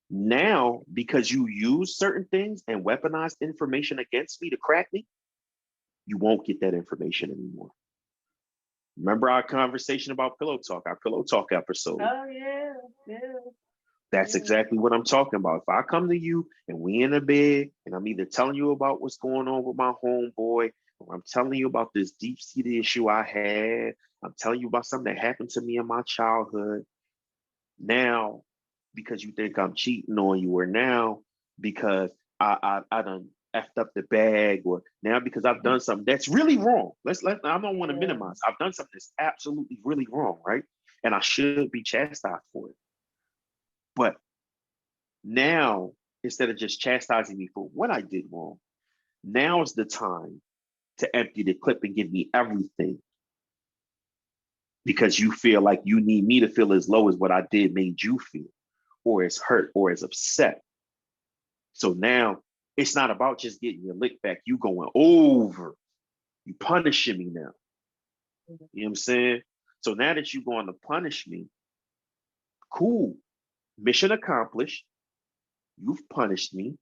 Now, because you use certain things and weaponize information against me to crack me, you won't get that information anymore. Remember our conversation about pillow talk, our pillow talk episode. oh yeah, yeah, That's yeah. exactly what I'm talking about. If I come to you and we in a bed and I'm either telling you about what's going on with my homeboy, or I'm telling you about this deep seated issue I had, I'm telling you about something that happened to me in my childhood. Now, because you think I'm cheating on you, or now because I done effed up the bag, or now because I've done something that's really wrong. I don't want to Yeah. minimize. I've done something that's absolutely really wrong, right? And I should be chastised for it. But now, instead of just chastising me for what I did wrong, now is the time to empty the clip and give me everything, because you feel like you need me to feel as low as what I did made you feel, or as hurt, or as upset. So now it's not about just getting your lick back. You going over, you punishing me now. You know what I'm saying? So now that you're going to punish me, cool. Mission accomplished. You've punished me.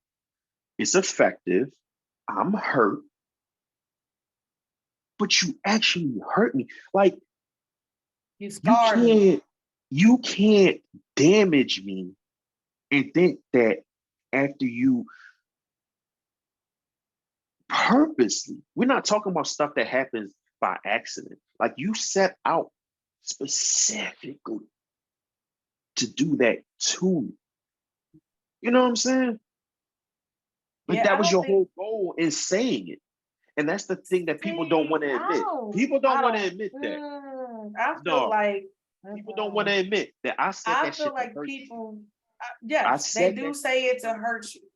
It's effective. I'm hurt, but you actually hurt me. Like, You you scarred me. can't damage me and think that after you purposely, we're not talking about stuff that happens by accident. Like, you set out specifically to do that to me. You know what I'm saying? Like, Yeah, that I was don't your think. whole goal in saying it. And that's the thing that people don't See, want to I admit. don't. People don't I want to don't. admit that. I feel No, like. people don't want to admit that I said I that feel shit to like hurt you. people. I Yes, they said do that say it shit to to hurt hurt you. you,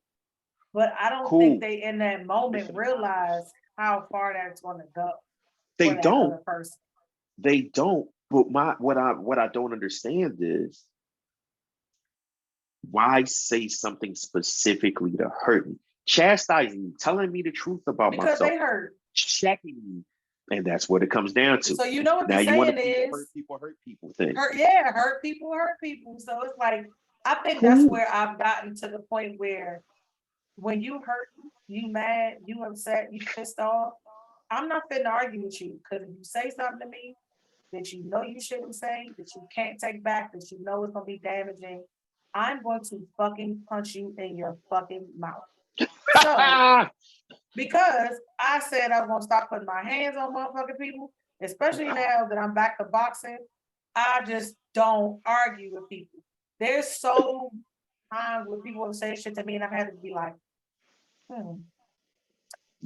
but I don't think Cool. they in that moment Mission accomplished. realize how far that's going to go They for that don't. other person. They don't. But what I don't understand is, why say something specifically to hurt me? Chastising me, telling me the truth about Because myself, they hurt. checking me. And that's what it comes down to. So you know what the Now you want to saying do the is, hurt people thing. hurt people hurt people. So it's like I think that's Cool. where I've gotten to the point where when you hurt, you mad, you upset, you pissed off, I'm not finna argue with you because if you say something to me that you know you shouldn't say, that you can't take back, that you know is gonna be damaging, I'm going to fucking punch you in your fucking mouth. So because I said I was gonna stop putting my hands on motherfucking people, especially now that I'm back to boxing, I just don't argue with people. There's so times when people will say shit to me and I've had to be like, hmm, I'm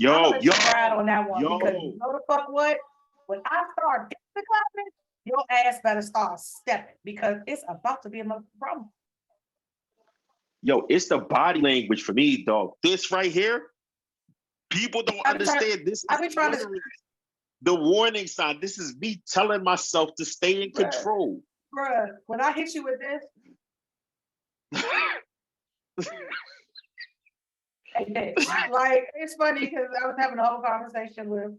gonna Yo, let yo, you ride on that one because you yo, know the fuck what? When I start clapping, your ass better start stepping because it's about to be another problem. yo, it's the body language for me, dog. This right here, people don't I be trying, understand. This I is be trying to, literally the warning sign. This is me telling myself to stay in bruh, control. bruh, when I hit you with this, hey bitch. Like it's funny because I was having a whole conversation with,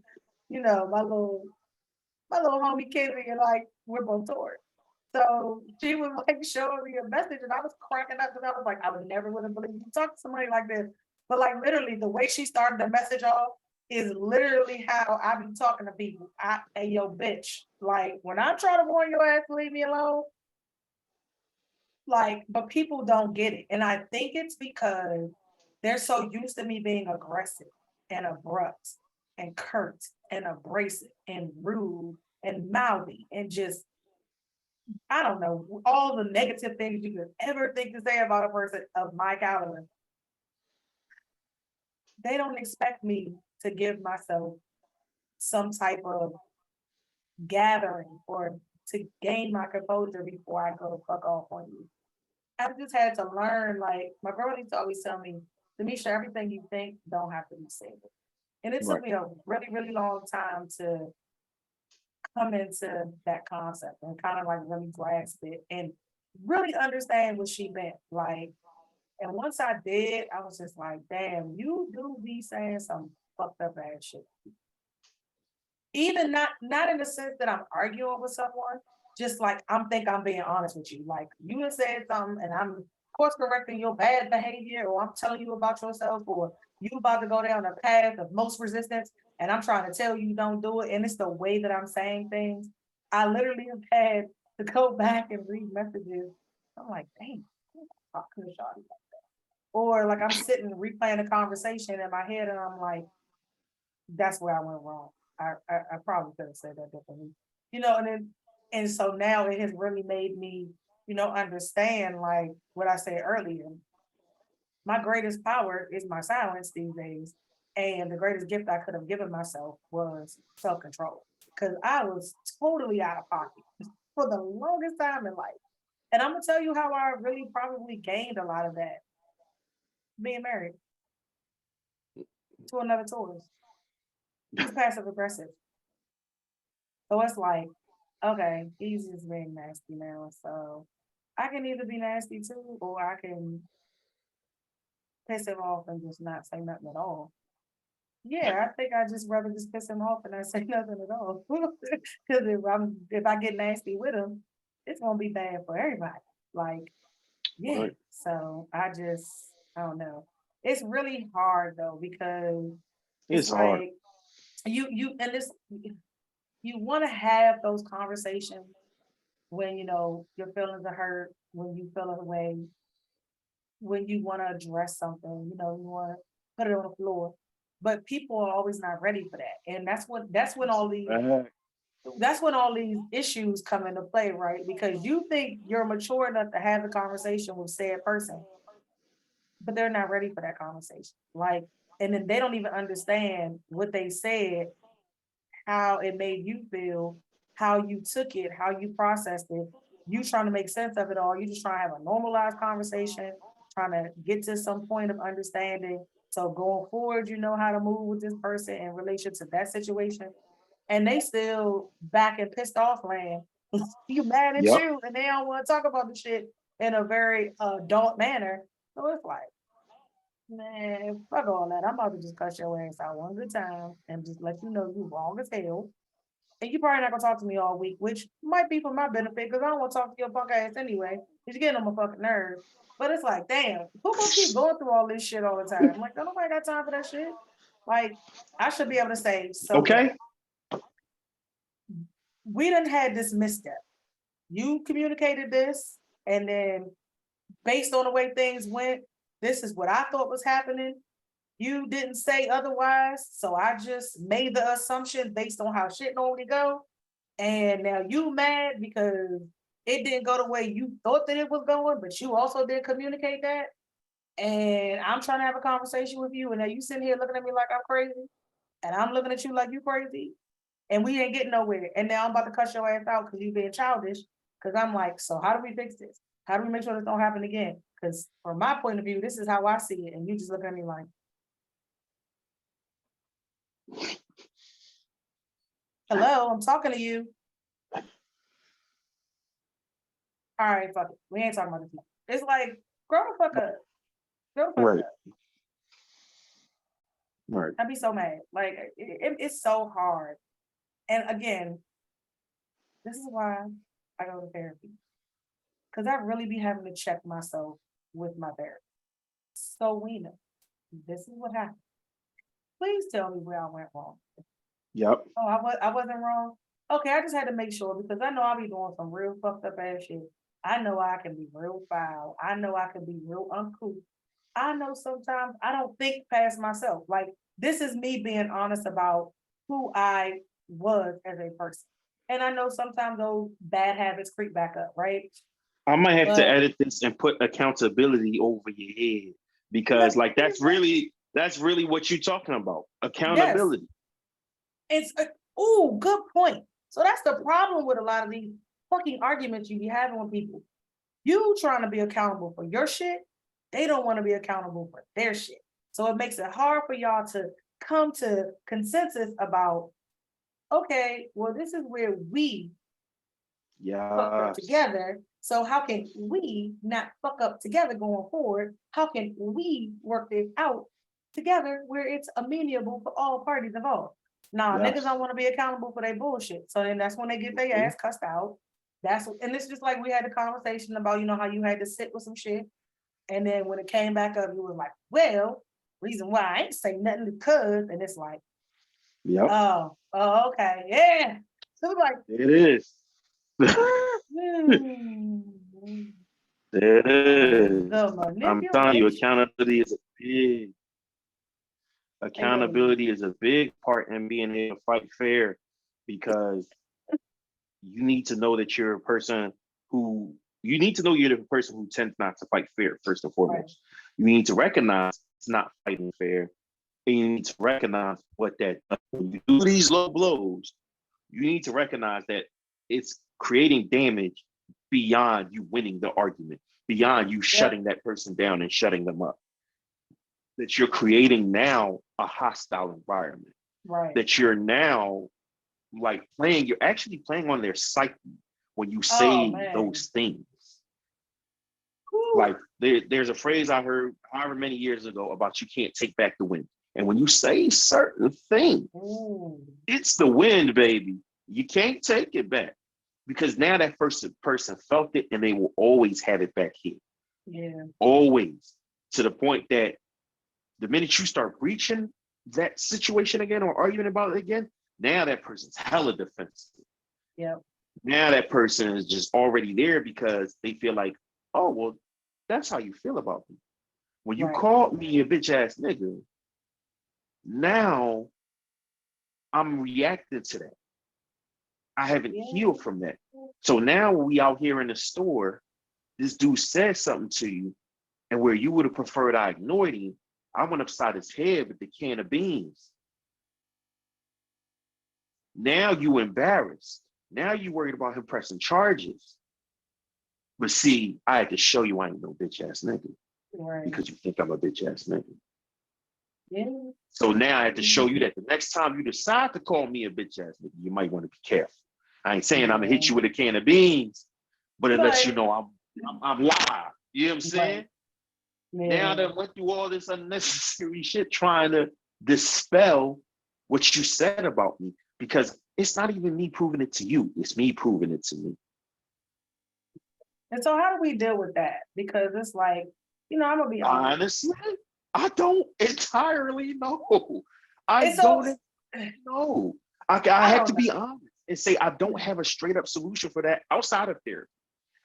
my little homie Kizzy, and like we're both touring. So she was like showing me a message, and I was cracking up because I was like, I would never would have believed you talk to somebody like this. But like literally, the way she started the message off is literally how I be talking to people. Hey yo, bitch. Like when I'm trying to warn your ass to leave me alone, like, but people don't get it. And I think it's because they're so used to me being aggressive and abrupt and curt and abrasive and rude and mouthy and just, I don't know, all the negative things you could ever think to say about a person of my caliber. They don't expect me to give myself some type of gathering or to gain my composure before I go fuck off on you. I've just had to learn, like my girl used to always tell me, Demisha, everything you think don't have to be said. And it took Right. me a really, really long time to come into that concept and kind of like really grasp it and really understand what she meant. Like, and once I did, I was just like, damn, you do be saying some fucked up ass shit. Even not in the sense that I'm arguing with someone, just like I'm being honest with you. Like you have said something and I'm course correcting your bad behavior, or I'm telling you about yourself, or you about to go down a path of most resistance, and I'm trying to tell you don't do it. And it's the way that I'm saying things. I literally have had to go back and read messages. I'm like, dang, I'm talking to Shawty. Or like I'm sitting replaying a conversation in my head and I'm like, that's where I went wrong. I probably could have said that differently. and so now it has really made me, understand like what I said earlier. My greatest power is my silence these days. And the greatest gift I could have given myself was self control because I was totally out of pocket for the longest time in life. And I'm going to tell you how I really probably gained a lot of that being married to another Taurus. He's passive aggressive. So it's like, okay, he's just being nasty now. So I can either be nasty too, or I can piss him off and just not say nothing at all. Yeah, I think I just rather just piss him off and not say nothing at all. Because if I get nasty with him, it's gonna be bad for everybody. Like, yeah. Right. So I don't know. It's really hard though because it's It's hard. like you and this you want to have those conversations when your feelings are hurt, when you feel away, when you want to address something, you want to put it on the floor. But people are always not ready for that. And Uh, that's when all these issues come into play, right? Because you think you're mature enough to have a conversation with said person, but they're not ready for that conversation. Like, and then they don't even understand what they said, how it made you feel, how you took it, how you processed it. You trying to make sense of it all. You just trying to have a normalized conversation, trying to get to some point of understanding. So going forward, you know how to move with this person in relation to that situation. And they still back and pissed off land. You mad at yep. you, and they don't want to talk about the shit in a very adult manner. So it's like, man, fuck all that. I'm about to just cut your ass out one good time and just let you know you wrong as hell. And you probably not gonna talk to me all week, which might be for my benefit because I don't want to talk to your punk ass anyway. You're getting on my fucking nerves. But it's like, damn, who gonna keep going through all this shit all the time? Like, don't nobody got time for that shit. Like, I should be able to say, so look, Okay. we done had this misstep. You communicated this, and then based on the way things went, this is what I thought was happening. You didn't say otherwise, so I just made the assumption based on how shit normally go. And now you mad because it didn't go the way you thought that it was going, but you also didn't communicate that. And I'm trying to have a conversation with you, and now you sitting here looking at me like I'm crazy, and I'm looking at you like you crazy, and we ain't getting nowhere. And now I'm about to cut your ass out because you being childish. Because I'm like, so how do we fix this? How do we make sure this don't happen again? Because from my point of view, this is how I see it, and you just looking at me like, hello, I'm talking to you. All right, fuck it. We ain't talking about this. No. It's like, grow the fuck up. Grow the fuck Right. up. Right. I'd be so mad. Like it's so hard. And again, this is why I go to therapy. Because I really be having to check myself with my therapist. So we know this is what happened. Please tell me where I went wrong. Yep. Oh, I wasn't wrong. Okay, I just had to make sure because I know I'll be doing some real fucked up ass shit. I know I can be real foul. I know I can be real uncouth. I know sometimes I don't think past myself. Like this is me being honest about who I was as a person. And I know sometimes those bad habits creep back up, right? I might have to But edit this and put accountability over your head because no, like that's really what you're talking about. yes, Accountability. it's oh, good point. So that's the problem with a lot of these fucking arguments you be having with people. You trying to be accountable for your shit, they don't want to be accountable for their shit. So it makes it hard for y'all to come to consensus about, okay, well, this is where we fucked up Yes. together. So how can we not fuck up together going forward? How can we work this out together where it's amenable for all parties involved? Nah, niggas Yes. don't want to be accountable for their bullshit. So then that's when they get their Mhm. ass cussed out. And it's just like we had a conversation about, how you had to sit with some shit. And then when it came back up, you were like, well, reason why I ain't say nothing because, and it's like, Yep. okay, yeah. So it's like, It is. hmm. It is. The I'm telling you, manipulation. They really accountability is a big part in being able to fight fair because you need to know that you're a person who you need to know you're the person who tends not to fight fair, first and foremost. Right. You need to recognize it's not fighting fair. And you need to recognize what that when you do these low blows, you need to recognize that it's creating damage beyond you winning the argument, beyond you Yep. shutting that person down and shutting them up. That you're creating now a hostile environment. Right. That you're now like you're actually playing on their psyche when you Oh say man. those things. Whew. Like there's a phrase I heard however many years ago about you can't take back the wind. And when you say certain things, Ooh. it's the wind, baby. You can't take it back because now that first person felt it and they will always have it back here. Yeah. Always. To the point that the minute you start breaching that situation again or arguing about it again, now that person's hella defensive. Yep. Now that person is just already there because they feel like, oh, well, that's how you feel about me. When you Right. called me a bitch ass nigga, now I'm reacting to that. I haven't Yeah. healed from that. So now when we out here in the store, this dude says something to you, and where you would have preferred I ignored him, I went upside his head with the can of beans. Now you embarrassed. Now you worried about him pressing charges. But see, I had to show you I ain't no bitch ass nigga Right. because you think I'm a bitch ass nigga. Yeah. So now I had to show you that the next time you decide to call me a bitch ass nigga, you might want to be careful. I ain't saying I'm gonna hit you with a can of beans, but it lets you But know I'm live. You know what I'm saying? right. Yeah. Now that I went through all this unnecessary shit trying to dispel what you said about me, because it's not even me proving it to you, it's me proving it to me. And so how do we deal with that? Because it's like, I'm gonna be honest. Honestly, I don't entirely know. I It's so don't know. I I have don't to know. be honest and say I don't have a straight up solution for that outside of therapy.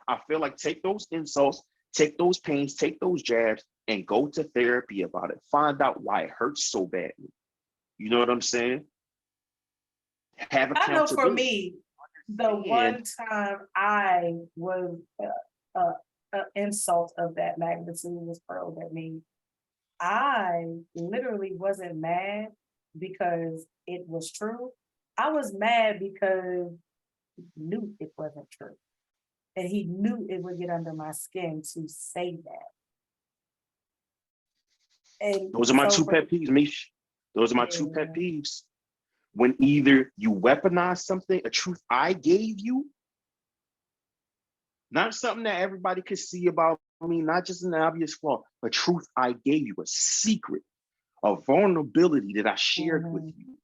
I feel like take those insults, take those pains, take those jabs, and go to therapy about it. Find out why it hurts so badly. You know what I'm saying? Have I know for accountability. me, the And one time I was insult of that magnitude was hurled at me, I literally wasn't mad because it was true. I was mad because he knew it wasn't true. And he knew it would get under my skin to say that. And those are my so two for pet peeves, Mish. Those are my two pet yeah, peeves. When either you weaponize something, a truth I gave you, not something that everybody could see about me, not just an obvious flaw, a truth I gave you, a secret, a vulnerability that I shared with mhm, you.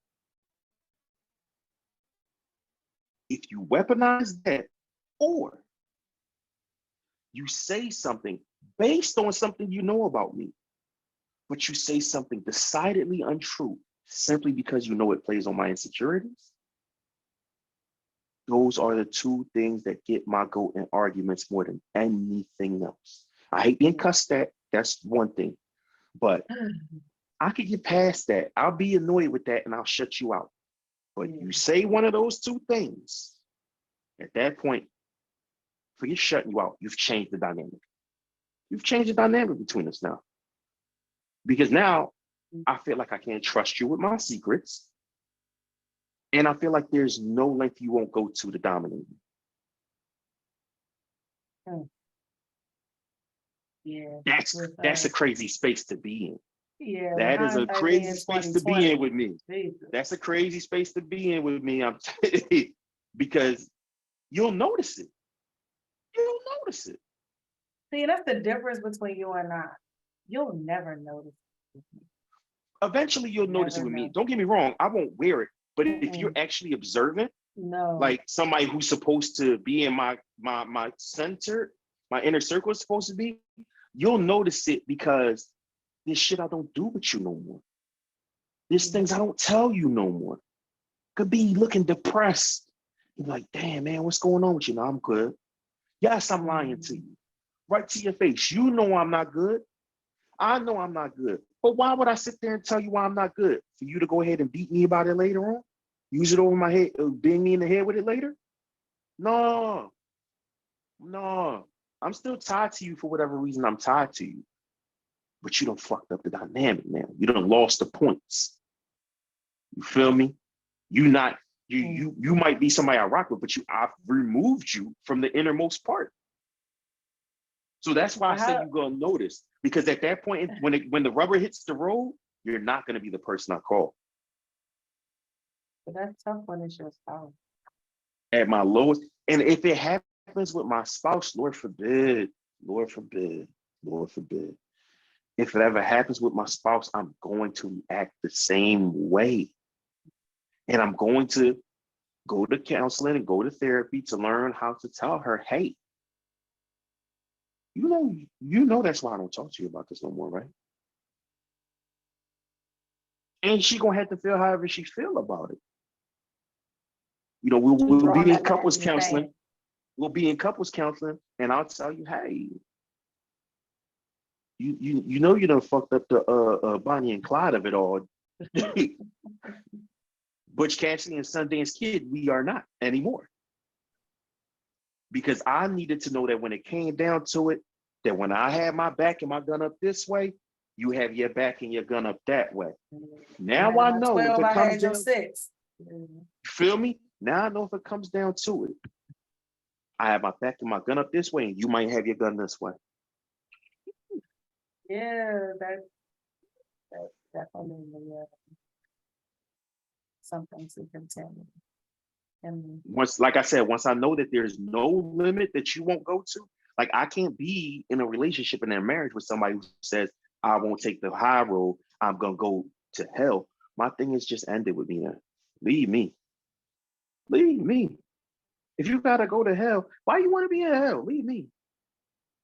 If you weaponize that, or you say something based on something you know about me, but you say something decidedly untrue simply because you know it plays on my insecurities, those are the two things that get my goat in arguments more than anything else. I hate being cussed at. That's one thing. But I could get past that. I'll be annoyed with that and I'll shut you out. But yeah. you say one of those two things, at that point, forget shutting you out. You've changed the dynamic. You've changed the dynamic between us now. Because now I feel like I can't trust you with my secrets. And I feel like there's no length you won't go to dominate me. Mm, yeah, That's a crazy space to be in. yeah, with That is a hindsight being crazy space to be in 2020. with me. Jesus. That's a crazy space to be in with me. I'm because you'll notice it. You'll notice it. See, that's the difference between you and I. You'll never notice. Eventually, you'll notice it Never with me. know. Don't get me wrong. I won't wear it, but if you're Mm-mm. actually observant, No. like somebody who's supposed to be in my center, my inner circle is supposed to be, you'll notice it because there's shit I don't do with you no more. There's Yeah. things I don't tell you no more. Could be looking depressed. You're like, damn, man, what's going on with you? No, I'm good. Yes, I'm lying to Mm. you. Right to your face. You know I'm not good. I know I'm not good. But why would I sit there and tell you why I'm not good? For you to go ahead and beat me about it later on? Use it over my head, bang me in the head with it later? No, no. I'm still tied to you for whatever reason I'm tied to you. But you done fucked up the dynamic now. You done lost the points. You feel me? You not you might be somebody I rock with, but I've removed you from the innermost part. So that's why I say you're gonna notice. Because at that point, when the rubber hits the road, you're not gonna be the person I call. But that's tough when it's your spouse. At my lowest, and if it happens with my spouse, Lord forbid, Lord forbid, Lord forbid. If it ever happens with my spouse, I'm going to react the same way. And I'm going to go to counseling and go to therapy to learn how to tell her, hey, you know that's why I don't talk to you about this no more, right? And she gonna have to feel however she feel about it. You know, we'll be in couples counseling. We'll be in couples counseling, and I'll tell you, hey, you know you done fucked up the Bonnie and Clyde of it all. Butch Cassidy and Sundance Kid, we are not anymore. Because I needed to know that when it came down to it, that when I had my back and my gun up this way, you have your back and your gun up that way. Now I know if it comes down, 6. Feel me? Now I know if it comes down to it, I have my back and my gun up this way, and you might have your gun this way. Yeah, that's definitely something to contend. And once, like I said, once I know that there's no limit that you won't go to, like I can't be in a relationship and in a marriage with somebody who says, I won't take the high road, I'm gonna go to hell. My thing is just end it with me now. Leave me. Leave me. If you gotta go to hell, why you want to be in hell? Leave me.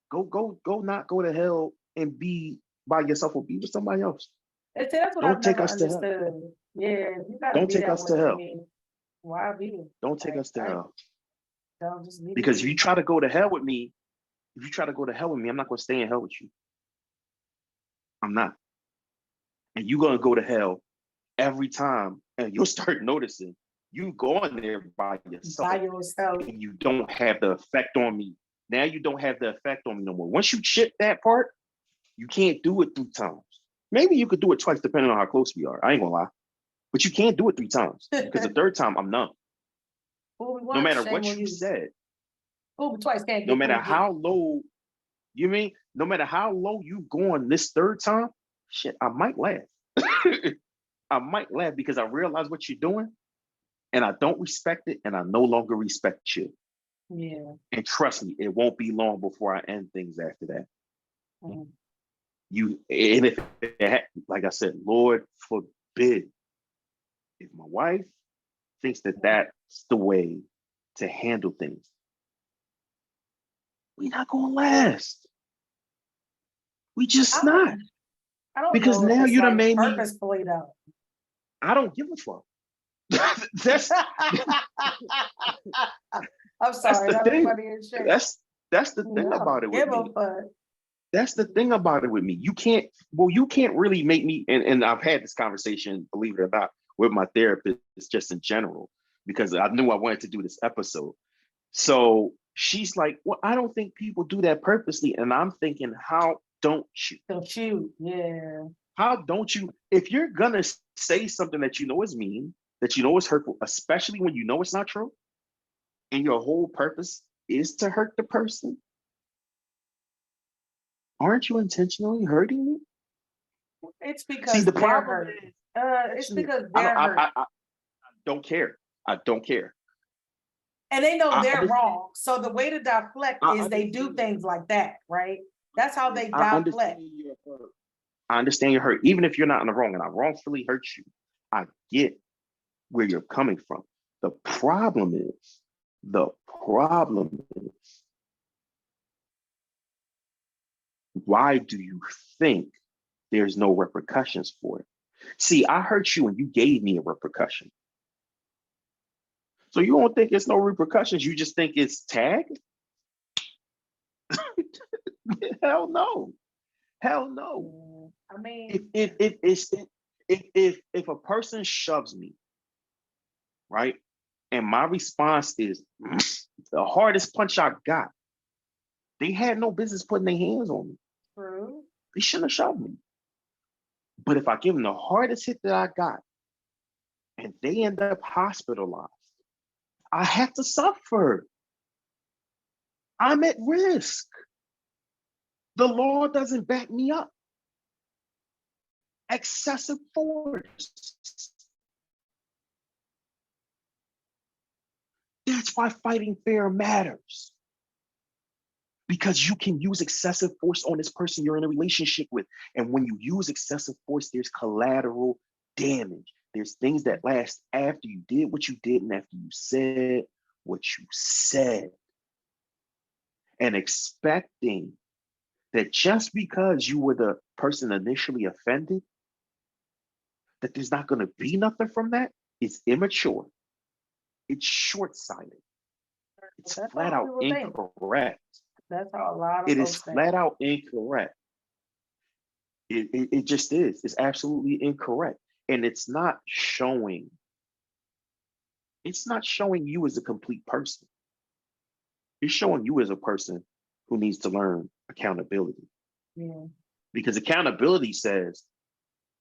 Go, not go to hell and be by yourself or be with somebody else. that's what Don't I've take never us to hell. understood. Yeah, you gotta Don't be take that us way to for hell. me. Why be? Don't take us to hell. Don't just leave Because it. if you try to go to hell with me, I'm not gonna stay in hell with you. I'm not. And you're gonna go to hell every time, and you'll start noticing you going there by yourself, and you don't have the effect on me. Now you don't have the effect on me no more. Once you chip that part, you can't do it 3 times. Maybe you could do it twice, depending on how close we are. I ain't gonna lie, but you can't do it 3 times because the 3rd time I'm numb. No matter what you said. Twice can't no matter how low, no matter how low you go on this 3rd time, shit, I might laugh. I might laugh because I realize what you're doing and I don't respect it and I no longer respect you. Yeah. And trust me, it won't be long before I end things after that. And if, like I said, Lord forbid, if my wife thinks that that's the way to handle things, we're not gonna last. We just not. I don't because know now you done made me purposefully though. I don't give a fuck. That's I'm sorry, that's the thing. That's the thing about it with me. That's the thing about it with me. You can't really make me, and I've had this conversation, believe it or not, with my therapist just in general, because I knew I wanted to do this episode. So she's like, well, I don't think people do that purposely. And I'm thinking, how don't you? Don't you? Yeah. How don't you? If you're gonna say something that you know is mean, that you know is hurtful, especially when you know it's not true, and your whole purpose is to hurt the person, aren't you intentionally hurting me? It's because the problem is, it's because they're hurt. I don't care. I don't care. And they know they're wrong. So the way to deflect is they do things like that, right? That's how they deflect. I understand you're hurt, even if you're not in the wrong, and I wrongfully hurt you. I get where you're coming from. The problem is, why do you think there's no repercussions for it? See, I hurt you and you gave me a repercussion. So you don't think it's no repercussions, you just think it's tag? Hell no. Hell no. I mean, if a person shoves me, right, and my response is the hardest punch I got, they had no business putting their hands on me. True. They shouldn't have shoved me. But if I give them the hardest hit that I got and they end up hospitalized, I have to suffer. I'm at risk. The law doesn't back me up. Excessive force. That's why fighting fair matters. Because you can use excessive force on this person you're in a relationship with. And when you use excessive force, there's collateral damage. There's things that last after you did what you did and after you said what you said. And expecting that just because you were the person initially offended, that there's not going to be nothing from that is immature. It's short-sighted. It's That's flat how out people think. incorrect. That's how a lot of It is folks think. flat out incorrect. It just is. It's absolutely incorrect. And it's not showing you as a complete person. It's showing you as a person who needs to learn accountability. Yeah. Because accountability says,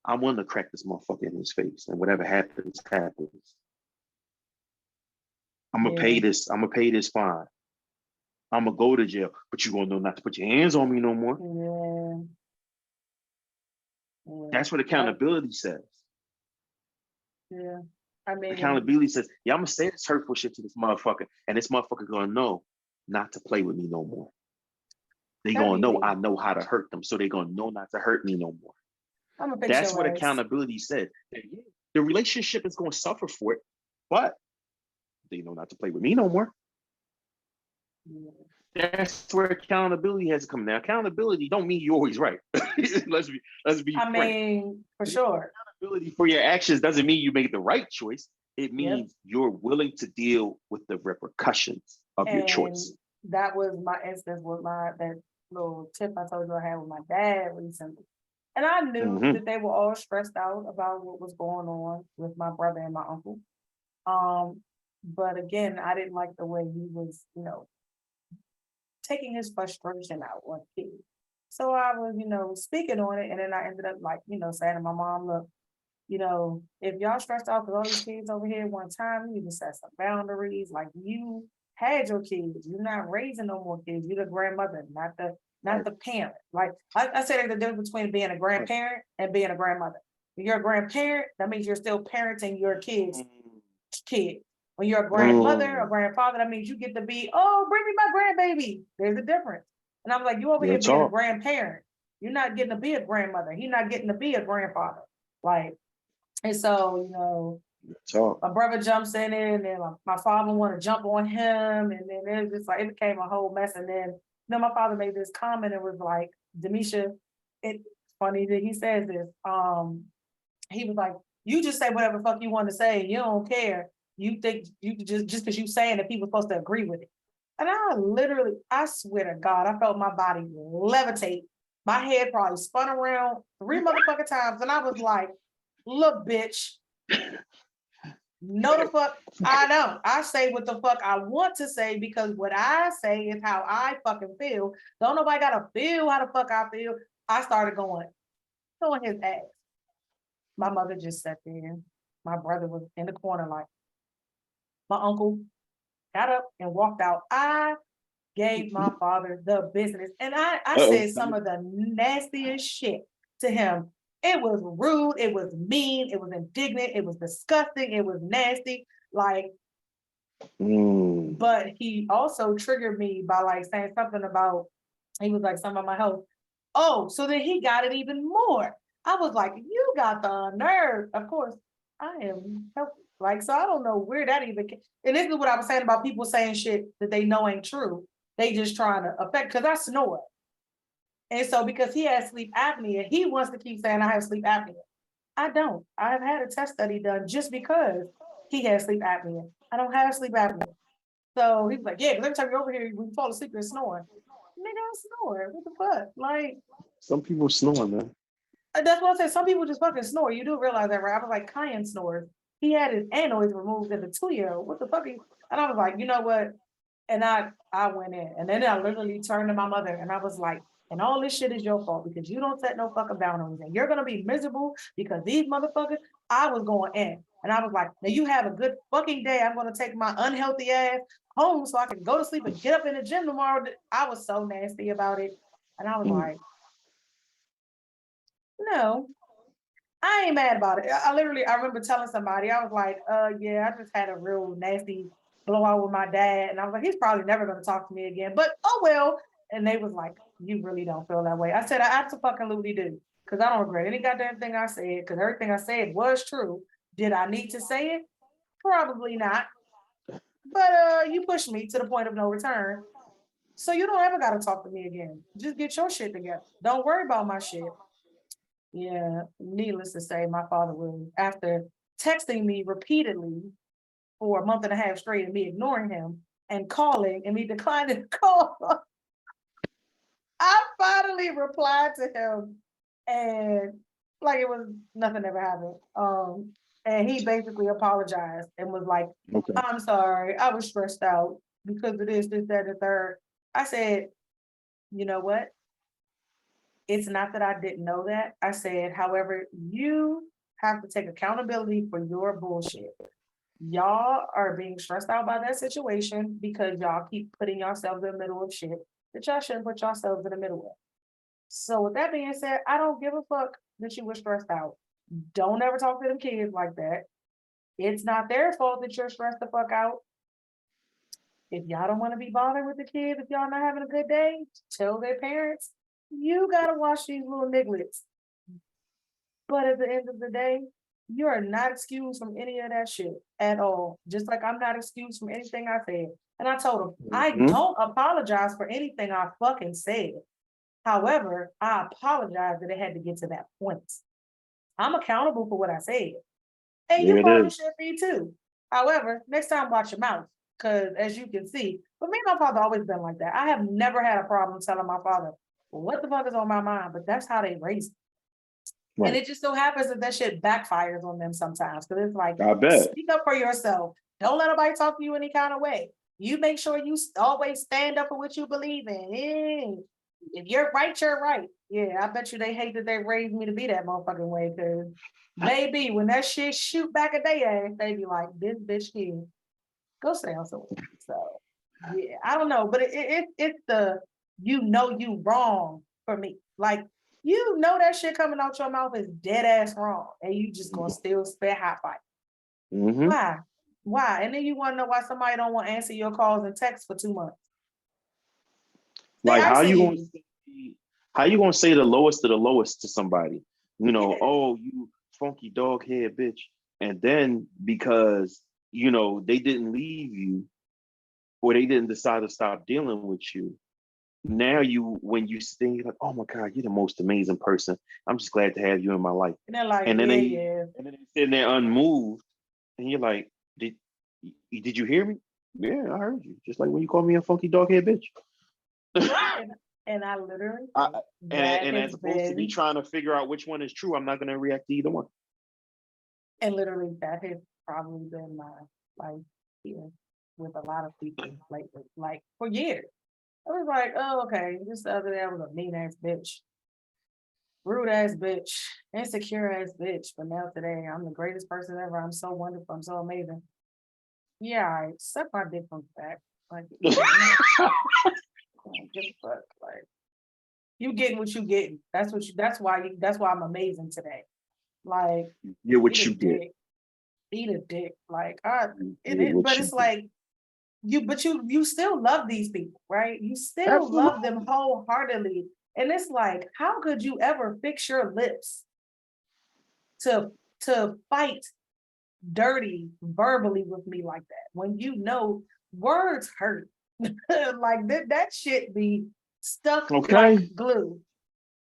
I'm willing to crack this motherfucker in his face, and whatever happens, happens. I'm gonna pay this fine. I'm gonna go to jail, but you're gonna know not to put your hands on me no more. Yeah. That's what accountability says. Yeah. I mean, accountability says, yeah, I'm gonna say this hurtful shit to this motherfucker, and this motherfucker gonna know not to play with me no more. They gonna know I know how to hurt them, so they gonna know not to hurt me no more. That's what accountability said. The relationship is gonna suffer for it, but they know not to play with me no more. Yeah. That's where accountability has to come. Now, accountability don't mean you're always right. let's be I mean, for sure. Accountability for your actions doesn't mean you made the right choice. It means you're willing to deal with the repercussions of your choice. That was my instance with that little tip I told you I had with my dad recently. And I knew that they were all stressed out about what was going on with my brother and my uncle. But again, I didn't like the way he was, taking his frustration out on kids. So I was, speaking on it. And then I ended up saying to my mom, look, if y'all stressed out because all these kids over here one time, you need to set some boundaries. Like, you had your kids, you're not raising no more kids. You're the grandmother, not the parent. Like I said, there's a difference between being a grandparent and being a grandmother. When you're a grandparent, that means you're still parenting your kid. When you're a grandmother or grandfather, that means you get to be, oh, bring me my grandbaby. There's a difference. And I'm like, you over here being a grandparent. You're not getting to be a grandmother. You're not getting to be a grandfather. Like, and so, my brother jumps in it, and then my father want to jump on him, and then it was just like, it became a whole mess. And then, my father made this comment and was like, Demisha, it's funny that he says this. He was like, you just say whatever the fuck you want to say. You don't care. You think you just because you saying that people supposed to agree with it. And I swear to God, I felt my body levitate. My head probably spun around 3 motherfucking times. And I was like, look, bitch. No the fuck, I don't. I say what the fuck I want to say because what I say is how I fucking feel. Don't nobody gotta feel how the fuck I feel. I started going his ass. My mother just sat there. My brother was in the corner like, my uncle got up and walked out. I gave my father the business. And I said some of the nastiest shit to him. It was rude. It was mean. It was indignant. It was disgusting. It was nasty. Like, but he also triggered me by like saying something about, he was like, something about my health. Oh, so then he got it even more. I was like, you got the nerve. Of course, I am healthy. Like, so I don't know where that even came. And this is what I was saying about people saying shit that they know ain't true. They just trying to affect, because I snore. And so because he has sleep apnea, he wants to keep saying I have sleep apnea. I don't. I have had a test study done just because he has sleep apnea. I don't have sleep apnea. So he's like, yeah, because every time you're over here, when you fall asleep, you're snoring. Nigga, I snore. What the fuck? Like, some people snore, man. That's what I said. Some people just fucking snore. You do realize that, right? I was like, Kyan snores. He had his anoids removed as a 2-year-old. What the fuck? And I was like, you know what? And I went in, and then I literally turned to my mother and I was like, and all this shit is your fault because you don't set no fucking boundaries and you're gonna be miserable because these motherfuckers, I was going in. And I was like, now you have a good fucking day. I'm gonna take my unhealthy ass home so I can go to sleep and get up in the gym tomorrow. I was so nasty about it. And I was Mm. like, no, I ain't mad about it. I remember telling somebody, I was like, yeah, I just had a real nasty blowout with my dad. And I was like, he's probably never gonna talk to me again. But oh well. And they was like, you really don't feel that way. I said, I absolutely do. Because I don't regret any goddamn thing I said, because everything I said was true. Did I need to say it? Probably not. But you pushed me to the point of no return. So you don't ever gotta talk to me again. Just get your shit together. Don't worry about my shit. Yeah, needless to say, my father was, after texting me repeatedly for a month and a half straight and me ignoring him and calling and me declining the call, I finally replied to him and like it was nothing ever happened. And he basically apologized and was like, Okay. I'm sorry, I was stressed out because of this, that, and the third. I said, you know what? It's not that I didn't know that. I said, however, you have to take accountability for your bullshit. Y'all are being stressed out by that situation because y'all keep putting yourselves in the middle of shit that y'all shouldn't put yourselves in the middle of. So with that being said, I don't give a fuck that you were stressed out. Don't ever talk to them kids like that. It's not their fault that you're stressed the fuck out. If y'all don't want to be bothered with the kids, if y'all not having a good day, tell their parents, you gotta watch these little nigglets. But at the end of the day, you are not excused from any of that shit at all. Just like I'm not excused from anything I said. And I told him, I Mhm. don't apologize for anything I fucking said. However, I apologize that it had to get to that point. I'm accountable for what I said. And you There it probably is. should be too. However, next time watch your mouth. Because as you can see, but me and my father always been like that. I have never had a problem telling my father what the fuck is on my mind, but that's how they raise me. And Right. it just so happens that that shit backfires on them sometimes. Because it's like, I bet. speak up for yourself. Don't let nobody talk to you any kind of way. You make sure you always stand up for what you believe in. If you're right, you're right. Yeah, I bet you they hate that they raised me to be that motherfucking way. Because baby, when that shit shoot back at their ass, they be like, this bitch here, go stay on somewhere. So yeah, I don't know, but it's the you know you wrong for me. Like you know that shit coming out your mouth is dead ass wrong, and you just gonna still spit hot fight. Hmm. Why? Why? And then you want to know why somebody don't want to answer your calls and texts for 2 months. They Like icing you. how you gonna say the lowest of the lowest to somebody? You know, Yeah. oh, you funky dog head bitch. And then because they didn't leave you or they didn't decide to stop dealing with you, now when you sing, you're like, oh my God, you're the most amazing person. I'm just glad to have you in my life. And they're like, And then yeah, they yeah. and then they're sitting there unmoved, and you're like, did you hear me? Yeah, I heard you. Just like when you called me a funky dog head bitch. And, and I literally I, think and, that and has as opposed to be been, trying to figure out which one is true, I'm not going to react to either one. and literally that has probably been my life here with a lot of people lately, like for years. I was like, oh, okay, this the other day I was a mean ass bitch, rude ass bitch, insecure ass bitch. But now today I'm the greatest person ever. I'm so wonderful. I'm so amazing. Yeah, I suck my dick from the back. Like, give a fuck. Like, you getting what you getting. That's why I'm amazing today. Like, Get eat what a you get. dick, eat a dick. Like, Get what but you it's get. like, you still love these people, right? You still love them Absolutely. wholeheartedly. And it's like, how could you ever fix your lips to fight dirty verbally with me like that when you know words hurt? Like that shit be stuck like Okay. glue.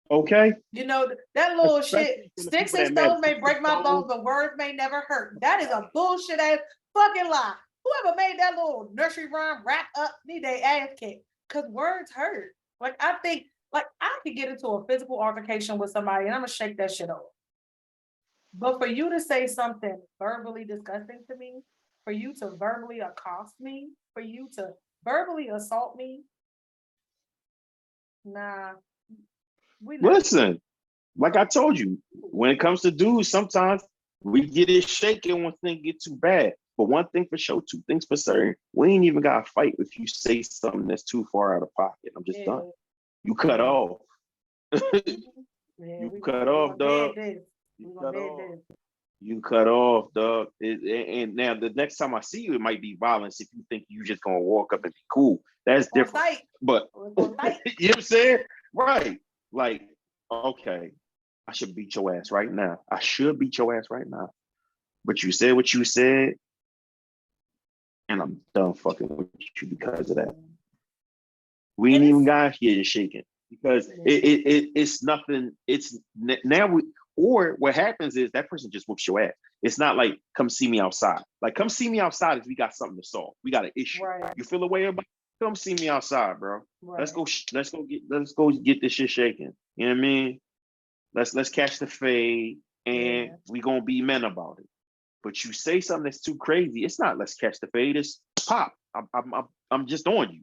Okay. That little shit, Especially from the sticks people and that matter. stones may Sticks and break my bones, stones. but words may never hurt. That is a bullshit ass fucking lie. Whoever made that little nursery rhyme wrap up need their ass kicked. Cause words hurt. Like I think, like I could get into a physical altercation with somebody and I'm gonna shake that shit off. But for you to say something verbally disgusting to me, for you to verbally accost me, for you to verbally assault me, nah, we not. Listen, like I told you, when it comes to dudes, sometimes we get it shaken when things get too bad. But one thing for sure, two things for certain, we ain't even got to fight if you say something that's too far out of pocket. I'm just done. You cut off. Yeah, You cut off, dog. You We gonna cut dead off. this. You cut off, dog. And now the next time I see you, it might be violence if you think you just gonna walk up and be cool. That's On different. site. But On you know site. what I'm saying? Right. Like, okay, I should beat your ass right now. I should beat your ass right now. But you said what you said, and I'm done fucking with you because of that. We ain't And even it's got getting shaken because it's nothing. It's now we or what happens is that person just whoops your ass. It's not like come see me outside. Like come see me outside if we got something to solve. We got an issue. right, You feel a way about? Come see me outside, bro. Let's right. go. Let's go get this shit shaking. You know what I mean? Let's catch the fade, and Yeah. we gonna be men about it. But you say something that's too crazy. It's not let's catch the fade. It's pop. I'm just on you.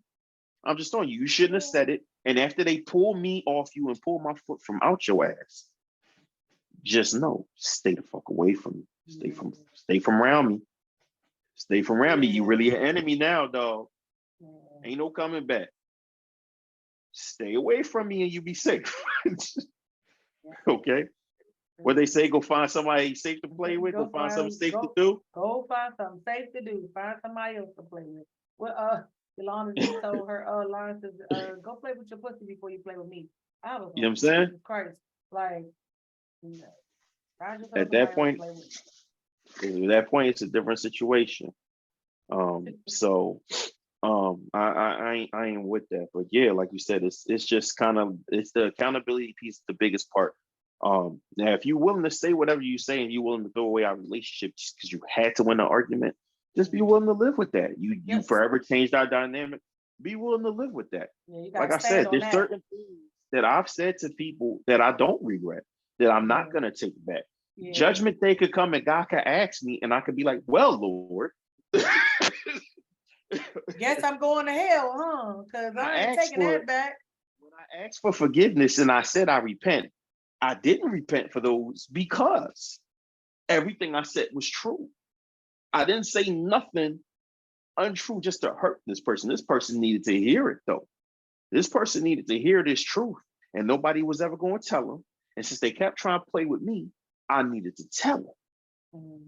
I'm just on you. You shouldn't have said it. And after they pull me off you and pull my foot from out your ass, just know, stay the fuck away from me. Stay from around me. Stay from around me. You really an enemy now, dog. Ain't no coming back. Stay away from me and you be safe. Okay. What they say, go find somebody safe to play with, go find something safe to do. Go find something safe to do. Find somebody else to play with. Well, Yolanda just told her, Lawrence, go play with your pussy before you play with me. I was You know what like, I'm saying? Jesus Christ. Like, you know, At that point, it's a different situation. So I ain't with that. But yeah, like you said, it's just kind of it's the accountability piece, the biggest part. Now if you're willing to say whatever you say and you're willing to throw away our relationship just because you had to win the argument, just be willing to live with that. You forever changed our dynamic. Be willing to live with that. Like I said, there's certain things that I've said to people that I don't regret, that I'm not gonna take back. Judgment Day could come and God could ask me, and I could be like, well, Lord. Guess I'm going to hell, huh? Because I ain't taking that back. When I asked for forgiveness and I said I repent, I didn't repent for those because everything I said was true. I didn't say nothing untrue just to hurt this person. This person needed to hear it though. This person needed to hear this truth, and nobody was ever going to tell them. And since they kept trying to play with me, I needed to tell them.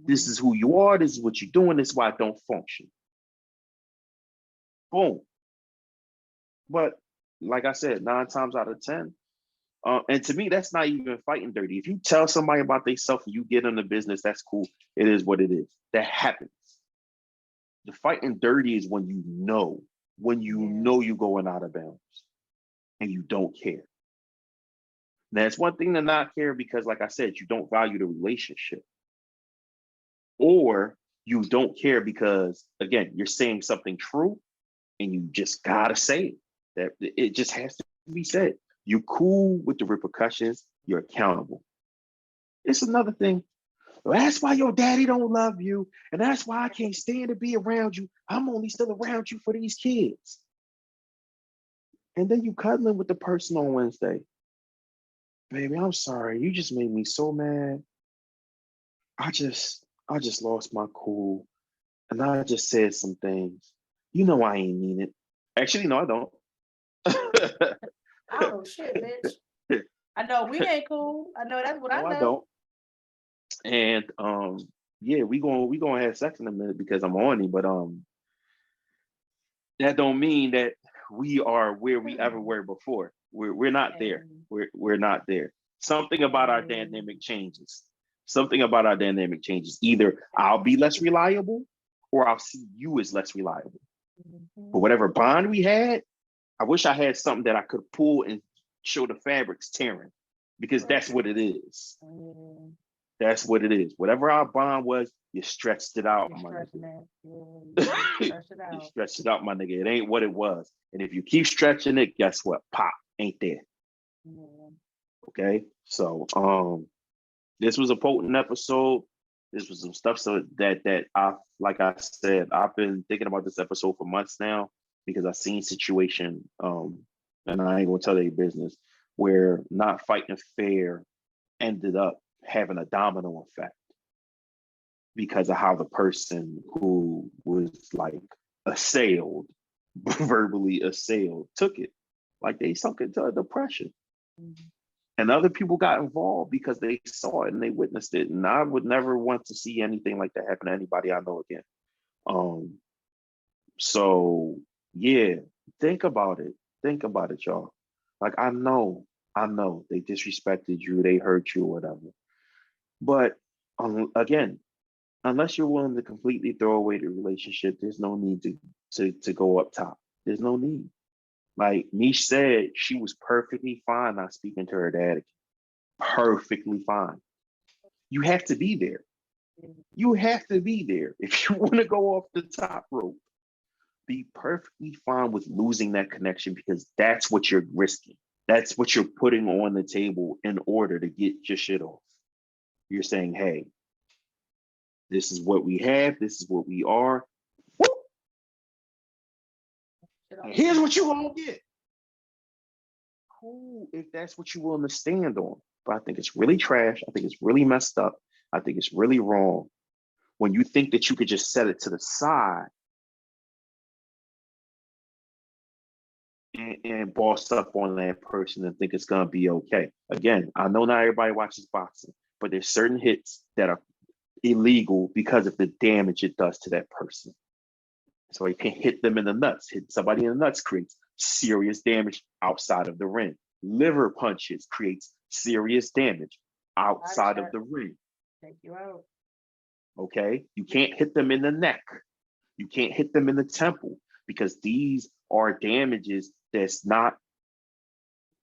This is who you are. This is what you're doing. This is why I don't function. Boom. But like I said, 9 times out of 10, and to me, that's not even fighting dirty. If you tell somebody about themselves and you get in the business, that's cool. It is what it is. That happens. The fighting dirty is when you know you're going out of bounds and you don't care. Now, it's one thing to not care because, like I said, you don't value the relationship. Or you don't care because, again, you're saying something true and you just gotta say it. That it just has to be said. You're cool with the repercussions. You're accountable. It's another thing. Well, that's why your daddy don't love you, and that's why I can't stand to be around you. I'm only still around you for these kids. And then you cuddling with the person on Wednesday. Baby, I'm sorry. You just made me so mad. I just lost my cool, and I just said some things. You know I ain't mean it. Actually, no, I don't. Oh shit, bitch. I know we ain't cool. I know that's what I know. I don't. And yeah, we gonna have sex in a minute because I'm horny, but that don't mean that we are where we ever were before. We're not there. We're not there. Something about our dynamic changes. Something about our dynamic changes. Either I'll be less reliable or I'll see you as less reliable. But whatever bond we had, I wish I had something that I could pull and show the fabrics tearing, because that's what it is. That's what it is. Whatever our bond was, you stretched it out, my nigga. You stretched it out, my nigga. It ain't what it was. And if you keep stretching it, guess what? Pop, ain't there. Okay? So this was a potent episode. This was some stuff so that I, like I said, I've been thinking about this episode for months now. because I seen situation, and I ain't gonna tell their business, where not fighting fair ended up having a domino effect because of how the person who was like assailed, verbally assailed, took it. Like they sunk into a depression. Mhm. And other people got involved because they saw it and they witnessed it. And I would never want to see anything like that happen to anybody I know again. Um, so yeah, think about it. Think about it, y'all. Like I know they disrespected you, they hurt you, or whatever. But again, unless you're willing to completely throw away the relationship, there's no need to go up top. There's no need. Like Mish said, she was perfectly fine not speaking to her dad again. Perfectly fine. You have to be there. You have to be there. If you want to go off the top rope, be perfectly fine with losing that connection because that's what you're risking. That's what you're putting on the table in order to get your shit off. You're saying, hey, this is what we have, this is what we are. And here's what you gonna get. Cool, if that's what you willing to stand on. But I think it's really trash. I think it's really messed up. I think it's really wrong when you think that you could just set it to the side and boss up on that person and think it's gonna be okay. Again, I know not everybody watches boxing, but there's certain hits that are illegal because of the damage it does to that person. So you can hit them in the nuts. Hit somebody in the nuts creates serious damage outside of the ring. Liver punches creates serious damage outside of the ring. Take you out. Okay, you can't hit them in the neck. You can't hit them in the temple because these are damages that's not.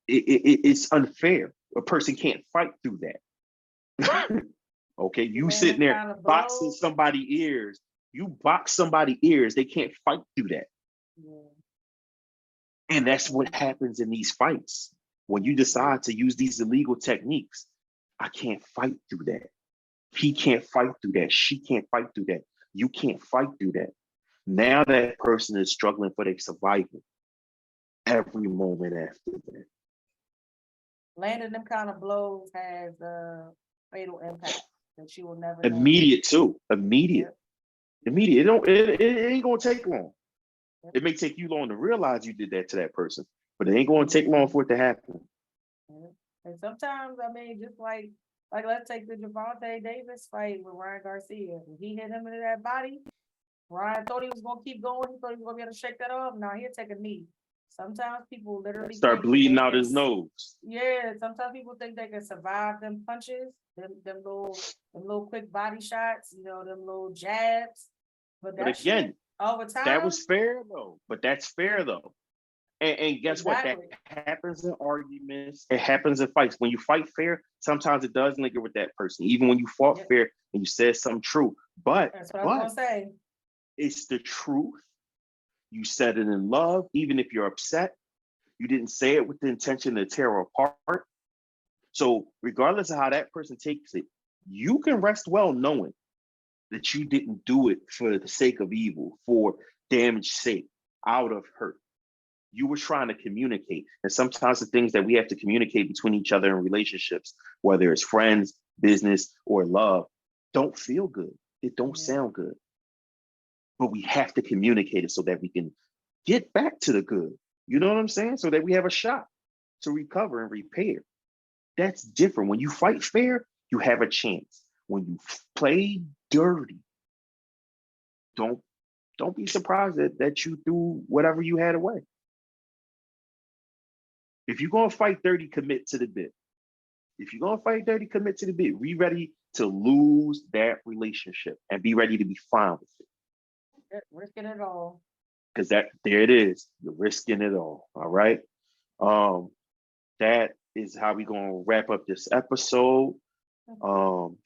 It's unfair. A person can't fight through that. Okay, you sitting there boxing somebody's ears. You box somebody's ears, they can't fight through that. Yeah. And that's what happens in these fights. When you decide to use these illegal techniques, I can't fight through that. He can't fight through that. She can't fight through that. You can't fight through that. Now that person is struggling for their survival every moment after that. Landing them kind of blows has a fatal impact that you will never immediate know. Too. Immediate. Yep. Immediate. It ain't gonna take long. Yep. It may take you long to realize you did that to that person, but it ain't gonna take long for it to happen. Yep. And sometimes, I mean, just like let's take the Gervonta Davis fight with Ryan Garcia. When he hit him into that body, Ryan thought he was gonna keep going. He thought he was gonna be able to shake that off. Now he'll take a knee. Sometimes people literally start bleeding out his nose. Yeah, sometimes people think they can survive them punches, them little quick body shots, them little jabs. But again, over time, that was fair though. But that's fair though. And guess exactly. What? That happens in arguments. It happens in fights. When you fight fair, sometimes it does linger with that person. Even when you fought fair and you said something true. But that's what I was gonna say. It's the truth. You said it in love, even if you're upset. You didn't say it with the intention to tear apart. So regardless of how that person takes it, you can rest well knowing that you didn't do it for the sake of evil, for damage sake, out of hurt. You were trying to communicate. And sometimes the things that we have to communicate between each other in relationships, whether it's friends, business, or love, don't feel good. It don't sound good. But we have to communicate it so that we can get back to the good. You know what I'm saying? So that we have a shot to recover and repair. That's different. When you fight fair, you have a chance. When you play dirty, don't be surprised that you threw whatever you had away. If you're gonna fight dirty, commit to the bit. If you're gonna fight dirty, commit to the bit. Be ready to lose that relationship and be ready to be fine with it. Risking it all. Because there it is. You're risking it all. All right. That is how we're gonna wrap up this episode.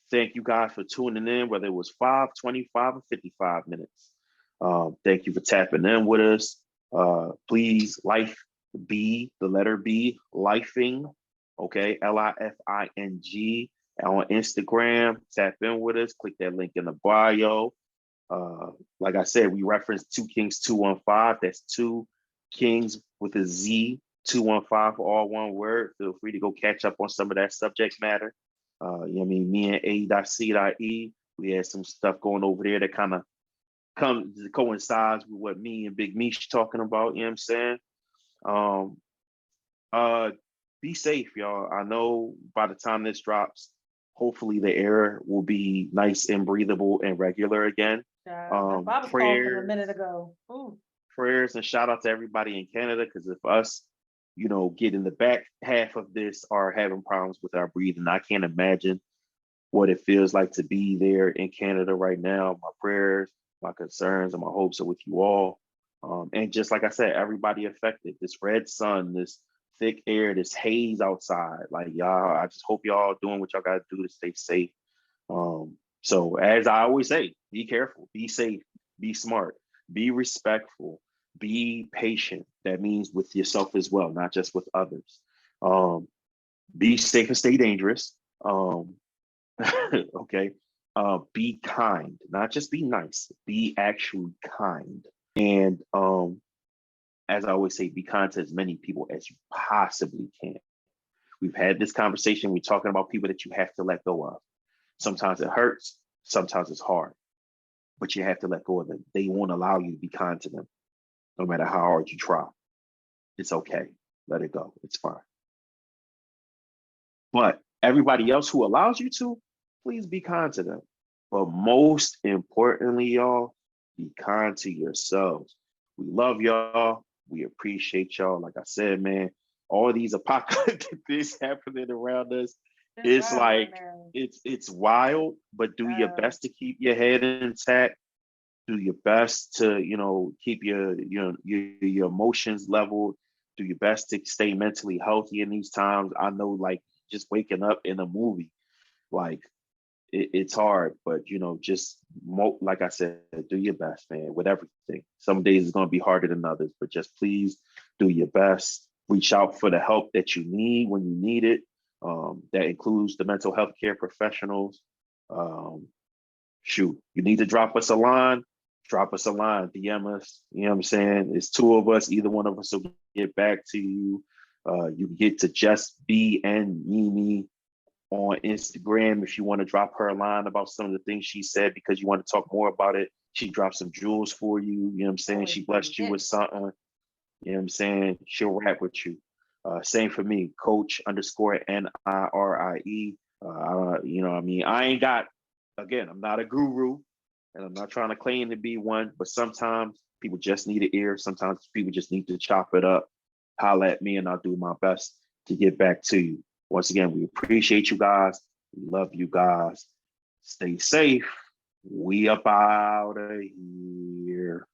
Thank you guys for tuning in, whether it was 5, 25, or 55 minutes. Thank you for tapping in with us. Please life B, the letter B, lifing, okay, LIFING on Instagram. Tap in with us. Click that link in the bio. Like I said, we referenced 2 Kings 2:15. That's 2 Kings with a Z, 2:15 for all one word. Feel free to go catch up on some of that subject matter. You know what I mean? Me and A.C.E, we had some stuff going over there that kind of coincides with what me and Big Mish talking about. You know what I'm saying? Um, uh, be safe, y'all. I know by the time this drops, hopefully the air will be nice and breathable and regular again. That's why I was coughing a minute Prayers, ago. Ooh. prayers, and shout out to everybody in Canada, because if us, get in the back half of this are having problems with our breathing, I can't imagine what it feels like to be there in Canada right now. My prayers, my concerns, and my hopes are with you all. And just like I said, everybody affected. This red sun, this thick air, this haze outside. Like y'all, I just hope y'all doing what y'all got to do to stay safe. So as I always say, be careful, be safe, be smart, be respectful, be patient. That means with yourself as well, not just with others. Um, be safe and stay dangerous. Um, okay. Be kind, not just be nice, be actually kind. And as I always say, be kind to as many people as you possibly can. We've had this conversation. We're talking about people that you have to let go of. Sometimes it hurts, sometimes it's hard, but you have to let go of them. They won't allow you to be kind to them, no matter how hard you try. It's okay. Let it go. It's fine. But everybody else who allows you to, please be kind to them. But most importantly, y'all, be kind to yourselves. We love y'all. We appreciate y'all. Like I said, man, all these apocalyptic things happening around us. It's like it's wild, but do your best to keep your head intact. Do your best to, keep your emotions leveled. Do your best to stay mentally healthy in these times. I know, like, just waking up in a movie, like it's hard, but just like I said, do your best, man, with everything. Some days it's going to be harder than others, but just please do your best. Reach out for the help that you need when you need it. That includes the mental health care professionals. Shoot, you need to drop us a line, DM us. You know what I'm saying? It's 2 of us. Either one of us will get back to you. You can get to Just Be and Mimi on Instagram if you want to drop her a line about some of the things she said, because you want to talk more about it. She dropped some jewels for you. You know what I'm saying? She blessed you with something. You know what I'm saying? She'll rap with you. Same for me, Coach_NIRIE. I ain't got, again, I'm not a guru and I'm not trying to claim to be one, but sometimes people just need an ear. Sometimes people just need to chop it up. Holla at me and I'll do my best to get back to you. Once again, we appreciate you guys. We love you guys. Stay safe. We up out of here.